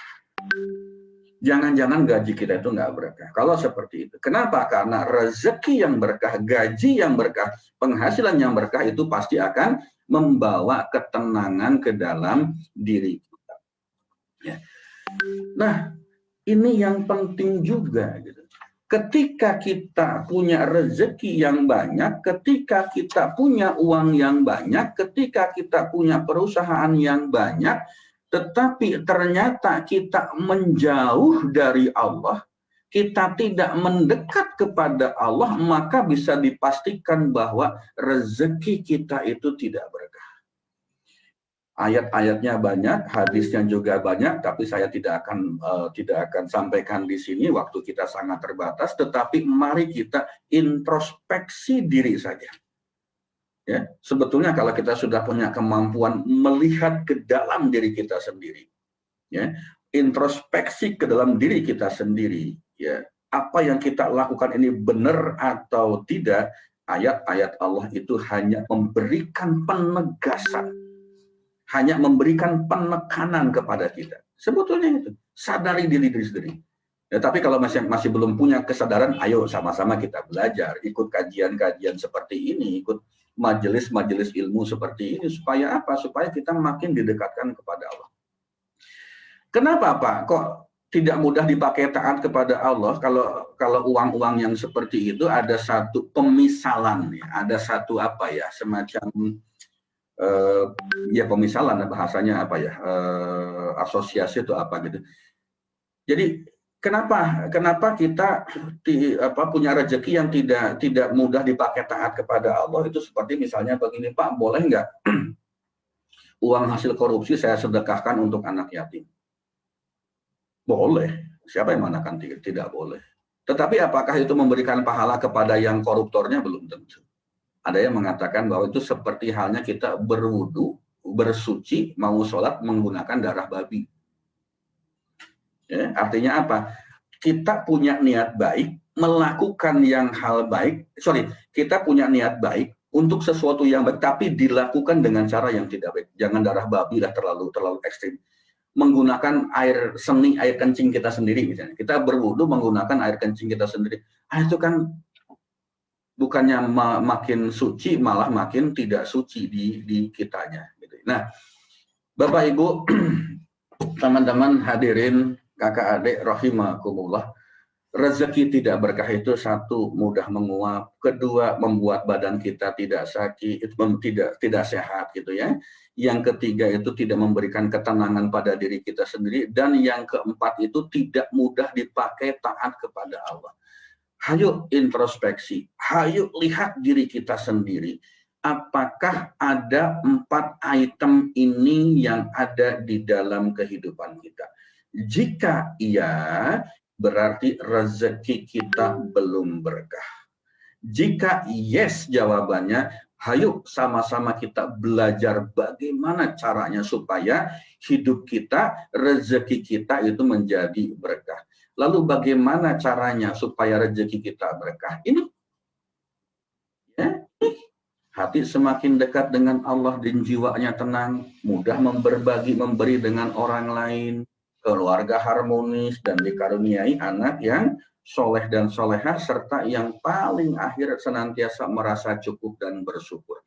Jangan-jangan gaji kita itu nggak berkah. Kalau seperti itu, kenapa? Karena rezeki yang berkah, gaji yang berkah, penghasilan yang berkah itu pasti akan membawa ketenangan ke dalam diri kita. Ya. Nah, ini yang penting juga. Gitu. Ketika kita punya rezeki yang banyak, ketika kita punya uang yang banyak, ketika kita punya perusahaan yang banyak, tetapi ternyata kita menjauh dari Allah, kita tidak mendekat kepada Allah, maka bisa dipastikan bahwa rezeki kita itu tidak berkah. Ayat-ayatnya banyak, hadisnya juga banyak, tapi saya tidak akan sampaikan di sini, waktu kita sangat terbatas. Tetapi mari kita introspeksi diri saja. Ya, sebetulnya kalau kita sudah punya kemampuan melihat ke dalam diri kita sendiri, ya, introspeksi ke dalam diri kita sendiri, ya, apa yang kita lakukan ini benar atau tidak, ayat-ayat Allah itu hanya memberikan penegasan, hanya memberikan penekanan kepada kita. Sebetulnya itu, sadari diri sendiri. Ya, tapi kalau masih belum punya kesadaran, ayo sama-sama kita belajar, ikut kajian-kajian seperti ini, ikut majelis-majelis ilmu seperti ini supaya apa? Supaya kita makin didekatkan kepada Allah. Kenapa Pak? Kok tidak mudah dipakai taat kepada Allah kalau uang-uang yang seperti itu ada satu pemisalan, ya, ada satu apa ya, semacam ya pemisalan bahasanya apa ya, asosiasi atau apa gitu. Jadi kenapa kita punya rezeki yang tidak mudah dipakai taat kepada Allah itu seperti misalnya begini Pak, boleh nggak uang hasil korupsi saya sedekahkan untuk anak yatim? Boleh. Siapa yang mengatakan tidak boleh? Tetapi apakah itu memberikan pahala kepada yang koruptornya? Belum tentu. Ada yang mengatakan bahwa itu seperti halnya kita berwudu, bersuci, mau sholat menggunakan darah babi. Ya, artinya apa? Kita punya niat baik, melakukan yang hal baik, kita punya niat baik untuk sesuatu yang baik, tapi dilakukan dengan cara yang tidak baik. Jangan darah babi lah, terlalu ekstrim. Menggunakan air seni, air kencing kita sendiri misalnya. Kita berwudu menggunakan air kencing kita sendiri. Itu kan bukannya makin suci, malah makin tidak suci di kitanya. Gitu. Nah, Bapak Ibu, teman-teman hadirin, kakak adik rahimakumullah, rezeki tidak berkah itu satu, mudah menguap, kedua, membuat badan kita tidak sakit, tidak sehat gitu ya. Yang ketiga itu tidak memberikan ketenangan pada diri kita sendiri, dan yang keempat itu tidak mudah dipakai taat kepada Allah. Hayo introspeksi, hayo lihat diri kita sendiri. Apakah ada 4 item ini yang ada di dalam kehidupan kita? Jika iya, berarti rezeki kita belum berkah. Jika yes jawabannya, hayo sama-sama kita belajar bagaimana caranya supaya hidup kita, rezeki kita itu menjadi berkah. Lalu bagaimana caranya supaya rezeki kita berkah? Ini ya, hati semakin dekat dengan Allah dan jiwanya tenang, mudah memberi dengan orang lain, keluarga harmonis, dan dikaruniai anak yang soleh dan solehah, serta yang paling akhir senantiasa merasa cukup dan bersyukur.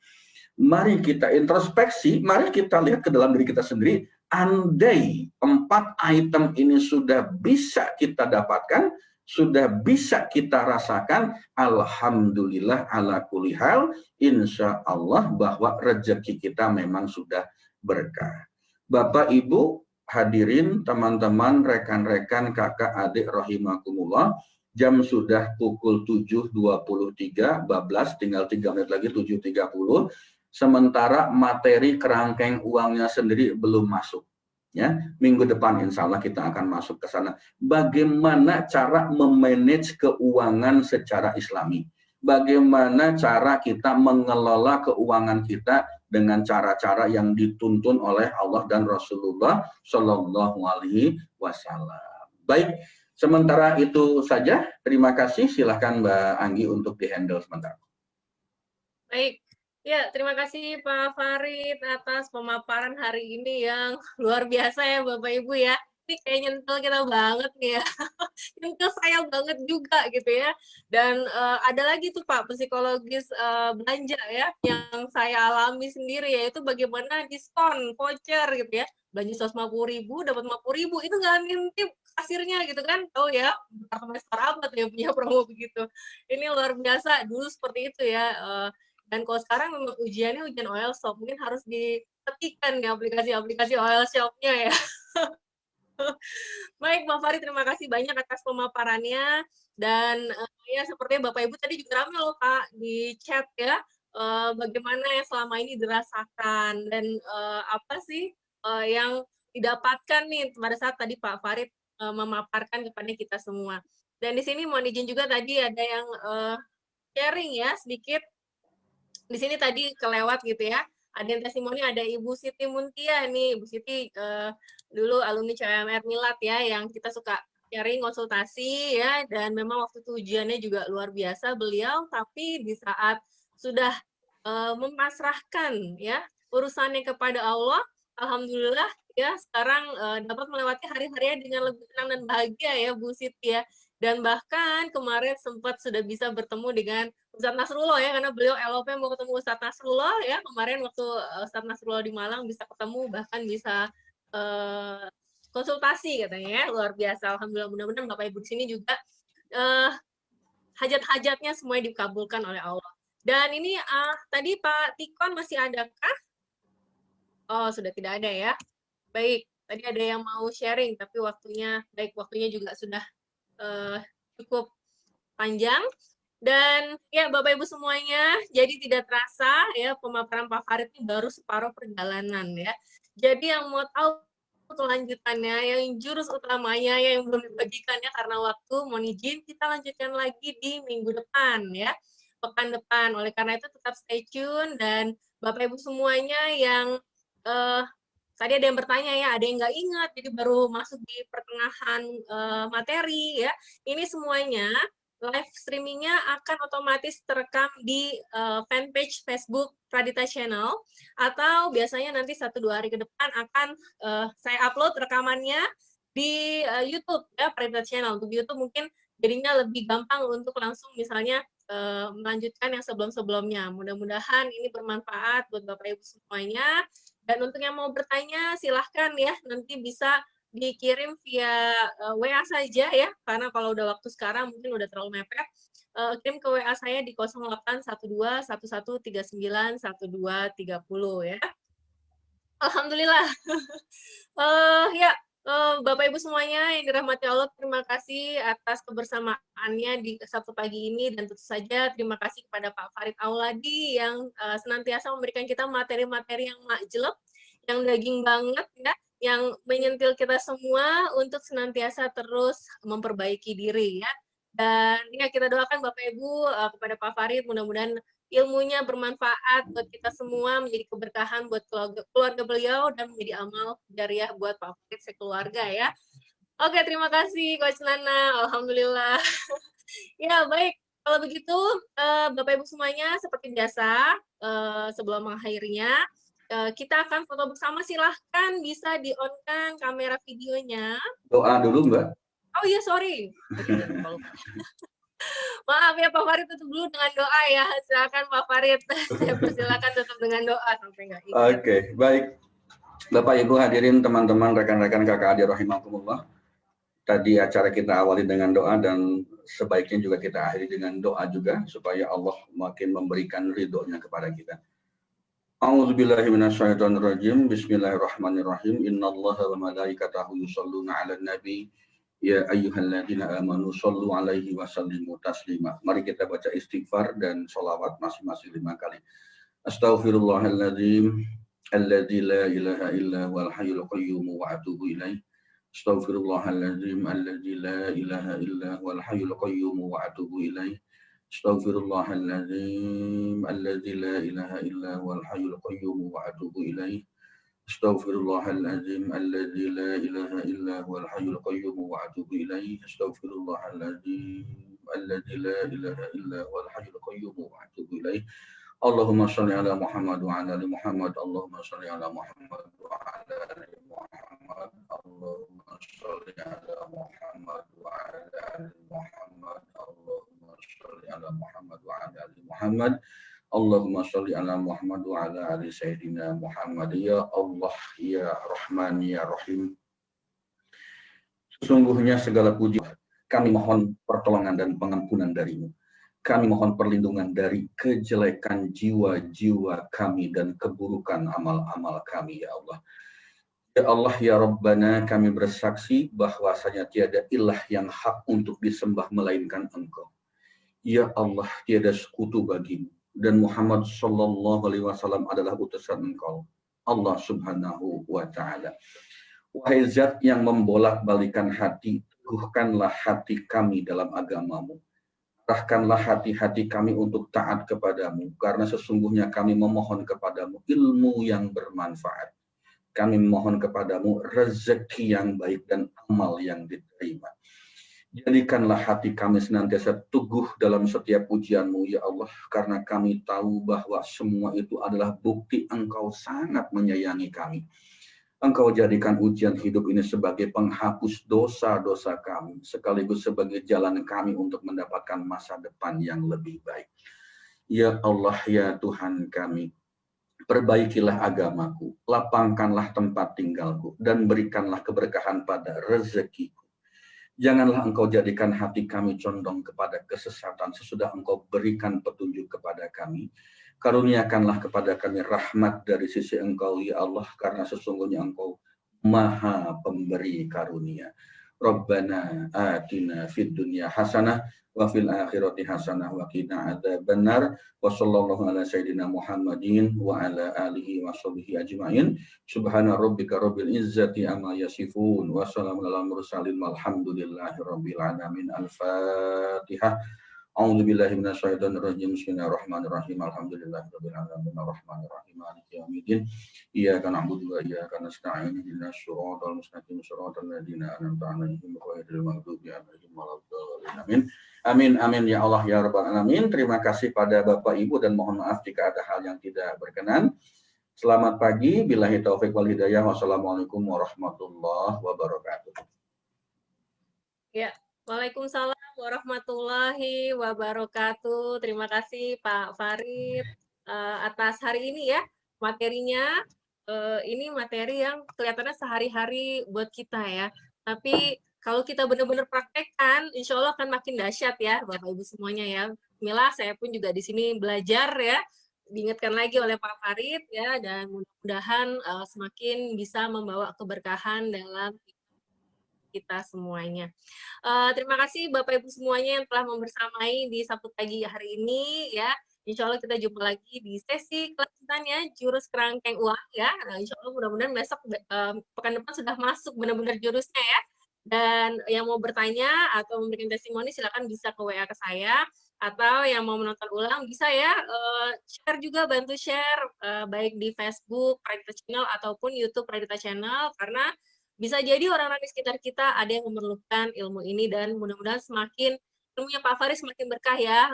Mari kita introspeksi, mari kita lihat ke dalam diri kita sendiri. Andai 4 item ini sudah bisa kita dapatkan, sudah bisa kita rasakan, alhamdulillah ala kulli hal, insya Allah bahwa rezeki kita memang sudah berkah. Bapak Ibu hadirin, teman-teman, rekan-rekan, kakak, adik, rahimakumullah, jam sudah pukul 7.23, bablas, tinggal 3 menit lagi 7.30, sementara materi kerangkeng uangnya sendiri belum masuk. Ya, minggu depan insya Allah kita akan masuk ke sana. Bagaimana cara memanage keuangan secara islami? Bagaimana cara kita mengelola keuangan kita dengan cara-cara yang dituntun oleh Allah dan Rasulullah Shallallahu Alaihi Wasallam. Baik, sementara itu saja. Terima kasih. Silahkan Mbak Anggi untuk dihandle sementara. Baik, ya terima kasih Pak Farid atas pemaparan hari ini yang luar biasa ya Bapak Ibu ya. Ini kayak nyentuh kita banget nih ya. Nyentuh saya banget juga gitu ya. Dan ada lagi tuh Pak psikologis belanja ya yang saya alami sendiri, yaitu bagaimana diskon voucher gitu ya. Belanja 150.000 dapat 50.000, itu nggak ngintip kasirnya gitu kan. Tahu ya, departemen store apa tuh yang punya promo begitu. Ini luar biasa, dulu seperti itu ya. Dan kalau sekarang memang ujiannya ujian oil shop, mungkin harus diketikkan di aplikasi-aplikasi oil shop-nya ya. Baik, Bang Farid, terima kasih banyak atas pemaparannya. Dan ya sepertinya Bapak Ibu tadi juga ramai loh Kak di chat ya, bagaimana yang selama ini dirasakan dan apa sih yang didapatkan nih pada saat tadi Pak Farid memaparkan kepada kita semua. Dan di sini mohon izin juga tadi ada yang sharing ya sedikit. Di sini tadi kelewat gitu ya. Ada yang testimoni, ada Ibu Siti Muntia nih. Ibu Siti dulu alumni CMR Milat ya, yang kita suka sharing konsultasi ya, dan memang waktu itu ujiannya juga luar biasa beliau, tapi di saat sudah memasrahkan ya urusannya kepada Allah, alhamdulillah ya sekarang dapat melewati hari-harinya dengan lebih tenang dan bahagia ya Bu Siti ya. Dan bahkan kemarin sempat sudah bisa bertemu dengan Ustadz Nasrullah ya, karena beliau LOP mau ketemu Ustadz Nasrullah ya, kemarin waktu Ustadz Nasrullah di Malang bisa ketemu, bahkan bisa konsultasi katanya ya, luar biasa. Alhamdulillah, mudah-mudahan Bapak Ibu di sini juga hajat-hajatnya semuanya dikabulkan oleh Allah. Dan ini tadi Pak Tikon masih adakah? Oh, sudah tidak ada ya. Baik, tadi ada yang mau sharing, tapi waktunya juga sudah cukup panjang. Dan ya Bapak Ibu semuanya, jadi tidak terasa ya pemaparan Pak Farid ini baru separuh perjalanan ya. Jadi yang mau tahu kelanjutannya, yang jurus utamanya yang belum dibagikannya karena waktu, mohon izin kita lanjutkan lagi di minggu depan ya, pekan depan. Oleh karena itu tetap stay tune, dan Bapak Ibu semuanya yang tadi ada yang bertanya ya, ada yang nggak ingat, jadi baru masuk di pertengahan materi ya. Ini semuanya live streamingnya akan otomatis terekam di fanpage Facebook Pradita Channel, atau biasanya nanti 1-2 hari ke depan akan saya upload rekamannya di YouTube ya, Pradita Channel. Untuk YouTube mungkin jadinya lebih gampang untuk langsung misalnya melanjutkan yang sebelum-sebelumnya. Mudah-mudahan ini bermanfaat buat Bapak Ibu semuanya. Dan untuk yang mau bertanya silahkan ya, nanti bisa dikirim via WA saja ya, karena kalau udah waktu sekarang mungkin udah terlalu mepet. Kirim ke WA saya di 081211391230 ya. Alhamdulillah. Ya, Bapak Ibu semuanya yang dirahmati Allah, terima kasih atas kebersamaannya di Sabtu pagi ini, dan tentu saja terima kasih kepada Pak Farid Auladi yang senantiasa memberikan kita materi-materi yang majleb, yang daging banget ya, yang menyentil kita semua untuk senantiasa terus memperbaiki diri ya. Dan ya kita doakan Bapak Ibu kepada Pak Farid, mudah-mudahan ilmunya bermanfaat buat kita semua, menjadi keberkahan buat keluarga beliau, dan menjadi amal jariah buat Pak Farid sekeluarga ya. Oke, terima kasih Coach Nana. Alhamdulillah. Ya, baik. Kalau begitu, Bapak Ibu semuanya, seperti biasa, sebelum mengakhirinya, kita akan foto bersama. Silahkan bisa di-on-kan kamera videonya. Doa dulu, Mbak. Oh iya, sorry. Maaf ya Pak Farid, tutup dulu dengan doa ya. Silakan Pak Farid. Saya persilakan tutup dengan doa sampai nggak ingat. Oke, baik. Bapak Ibu hadirin, teman-teman, rekan-rekan kakak adik rahimakumullah. Tadi acara kita awali dengan doa, dan sebaiknya juga kita akhiri dengan doa juga supaya Allah makin memberikan ridhonya kepada kita. A'udzubillahi minasyaitonirrajim. Bismillahirrahmanirrahim. Innallaha wa malaikatahu yusholluna 'alan nabi. Ya ayyuhalladzina amanu shollu alaihi wa sallimu taslima. Mari kita baca istighfar dan sholawat masing-masing 5 kali. Astaghfirullahaladzim alladzi la ilaha illa huwal hayyul qayyum wa atubu ilaih. Astaghfirullahaladzim alladzi la ilaha illa huwal hayyul qayyum wa atubu ilaih. Astaghfirullahaladzim alladzi la ilaha illa huwal hayyul qayyum wa atubu ilaih. Astaghfirullahaladzim alladzi la ilaha illa huwal hayyul qayyum wa atubu ilaih. Astaghfirullahaladzim alladzi la ilaha illa huwal hayyul qayyum wa atubu ilaih. Allahumma shalli ala Muhammad wa ala ali Muhammad. Allahumma shalli ala Muhammad wa ala ali Muhammad. Allahumma shalli ala Muhammad wa ala ali Muhammad. Allahumma shalli ala Muhammad wa ala ali Muhammad. Allahumma sholli ala Muhammad wa ala ali Sayyidina Muhammad. Ya Allah, ya Rahman, ya Rahim. Sesungguhnya segala puji kami mohon pertolongan dan pengampunan darimu. Kami mohon perlindungan dari kejelekan jiwa-jiwa kami dan keburukan amal-amal kami, ya Allah. Ya Allah, ya Rabbana, kami bersaksi bahwasanya tiada ilah yang hak untuk disembah melainkan Engkau. Ya Allah, tiada sekutu bagimu. Dan Muhammad sallallahu alaihi wasallam adalah utusan Engkau, Allah Subhanahu wa taala. Wahai Zat yang membolak-balikan hati, teguhkanlah hati kami dalam agamamu. Arahkanlah hati-hati kami untuk taat kepadamu, karena sesungguhnya kami memohon kepadamu ilmu yang bermanfaat. Kami memohon kepadamu rezeki yang baik dan amal yang diterima. Jadikanlah hati kami senantiasa teguh dalam setiap ujian-Mu, ya Allah, karena kami tahu bahwa semua itu adalah bukti Engkau sangat menyayangi kami. Engkau jadikan ujian hidup ini sebagai penghapus dosa-dosa kami, sekaligus sebagai jalan kami untuk mendapatkan masa depan yang lebih baik. Ya Allah, ya Tuhan kami, perbaikilah agamaku, lapangkanlah tempat tinggalku, dan berikanlah keberkahan pada rezekiku. Janganlah engkau jadikan hati kami condong kepada kesesatan sesudah engkau berikan petunjuk kepada kami. Karuniakanlah kepada kami rahmat dari sisi engkau, ya Allah, karena sesungguhnya engkau maha pemberi karunia. Rabbana atina fid dunya hasanah wa fil akhirati hasanah wa qina adzabannar. Wa sallallahu ala sayyidina Muhammadin wa ala alihi wa sahbihi ajmain. Subhana rabbika rabbil izzati amma yasifun wa salamun alal mursalin walhamdulillahi rabbil alamin. Al-Fatihah. A'udzu billahi minasyaitonir rajim. Bismillahirrahmanirrahim. Alhamdulillahirabbil alamin arrahmanir rahim maliki yaumiddin. Iyyaka na'budu wa iyyaka nasta'in. Ihdinas siratal mustaqim siratal ladzina an'amta 'alaihim ghairil maghdubi 'alaihim waladdallin. Amin. Amin amin ya Allah ya rabbal alamin. Terima kasih pada Bapak Ibu dan mohon maaf jika ada hal yang tidak berkenan. Selamat pagi. Billahi taufik wal hidayah. Wassalamualaikum warahmatullahi wabarakatuh. Ya. Waalaikumsalam warahmatullahi wabarakatuh. Terima kasih Pak Farid atas hari ini ya materinya. Ini materi yang kelihatannya sehari-hari buat kita ya. Tapi kalau kita benar-benar praktekkan, insya Allah akan makin dahsyat ya Bapak Ibu semuanya ya. Bismillah, saya pun juga di sini belajar ya. Diingatkan lagi oleh Pak Farid ya, dan mudah-mudahan semakin bisa membawa keberkahan dalam kita semuanya. Terima kasih Bapak Ibu semuanya yang telah membersamai di Sabtu pagi hari ini ya. Insya Allah kita jumpa lagi di sesi kelanjutannya jurus kerangkeng uang ya. Nah, insya Allah mudah-mudahan besok pekan depan sudah masuk benar-benar jurusnya ya. Dan yang mau bertanya atau memberikan testimoni silakan bisa ke WA ke saya, atau yang mau menonton ulang bisa ya share juga, bantu share baik di Facebook Pradita Channel ataupun YouTube Pradita Channel, karena bisa jadi orang-orang di sekitar kita ada yang memerlukan ilmu ini, dan mudah-mudahan semakin ilmunya Pak Farid semakin berkah ya,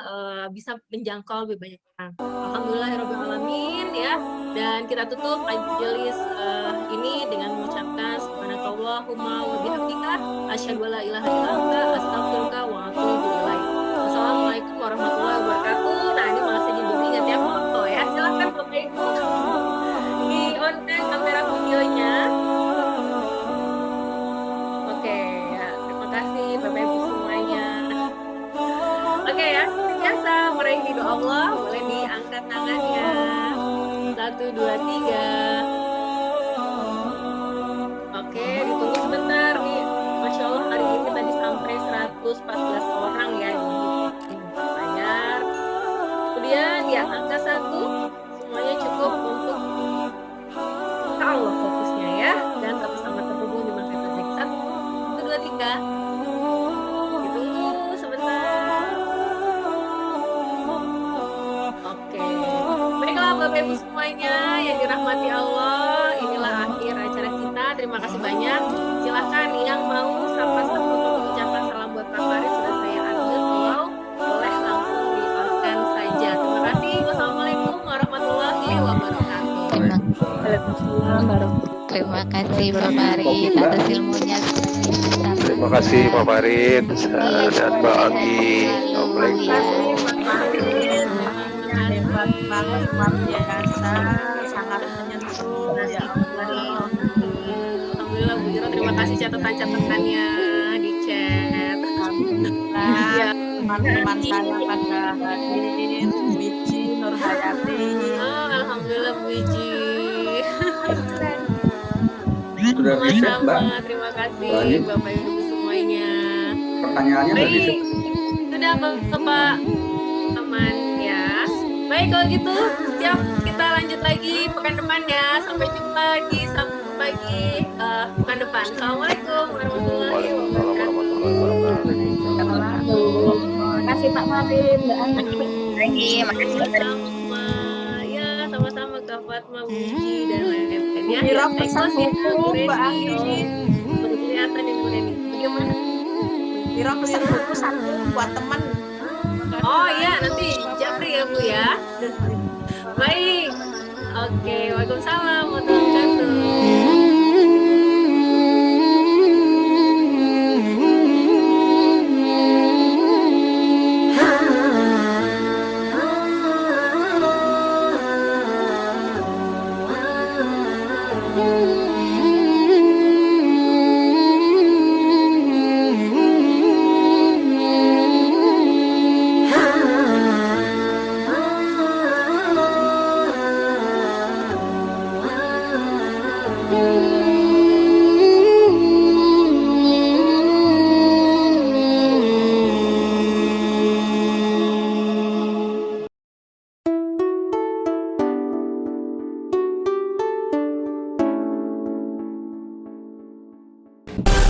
bisa menjangkau lebih banyak orang. Alhamdulillahirrahmanirrahim ya. Dan kita tutup majelis ini dengan mengucapkan subhanakallahumma wa bihamdika asyhadu alla ilaha illa anta astaghfiruka wa atubu ilaik. Wassalamualaikum warahmatullahi wabarakatuh. Nah, ini malah saya jadi ingat ya foto ya. Silakan Bapak Ibu di on kamera videonya. Bapak Ibu semuanya. Oke ya, biasa meraih ridho Allah, boleh diangkat tangannya. 1, 2, 3. Oke, ditunggu sebentar nih. Masya Allah hari ini tadi sampai 114 orang ya dibayar. Kemudian ya angka 1 semuanya cukup untuk Allah fokusnya ya, dan sama-sama terhubung di masa itu. 1, 2, 3. Bapak Ibu semuanya yang dirahmati Allah, inilah akhir acara kita. Terima kasih banyak. Silahkan yang mau sapa-sapa mengucapkan salam buat Pak Farid sudah saya ambil, kalau boleh langsung di-on saja. Terima kasih. Wassalamualaikum warahmatullahi wabarakatuh. Terima kasih Pak Farid atas ilmunya. Terima kasih Pak Farid dan Mbak Agi. Assalamualaikum. Hebat banget, luar biasa, sangat menyentuh ya Allah. Alhamdulillah Bu Iro, terima kasih catatan-catatannya di chat. Alhamdulillah ya, teman-teman saya pada hadir, Wiji, Nur Hayati. Oh, alhamdulillah Bu Wiji. Sudah bisa Mbak. Terima kasih Bapak Ibu semuanya. Pertanyaannya baik, sudah Bapak teman ya. Baik, kalau gitu siap, kita lanjut lagi pekan depan ya. Sampai jumpa di Sabtu pagi pekan depan. Assalamualaikum warahmatullahi wabarakatuh. Terima kasih Pak Farid, Mbak Agi. Makasih sama-sama. Ya, sama-sama Kak Fatma, Bu Uji, dan lain-lain ya. Mira pesan buku Mbak Agi. Udah kelihatan nih Bu Neni. Bagaimana? Mira pesan buku 1 buat teman. Oh iya, nanti japri ya Bu ya. Baik. Oke, waalaikumsalam warahmatullahi wabarakatuh. wabarakatuh.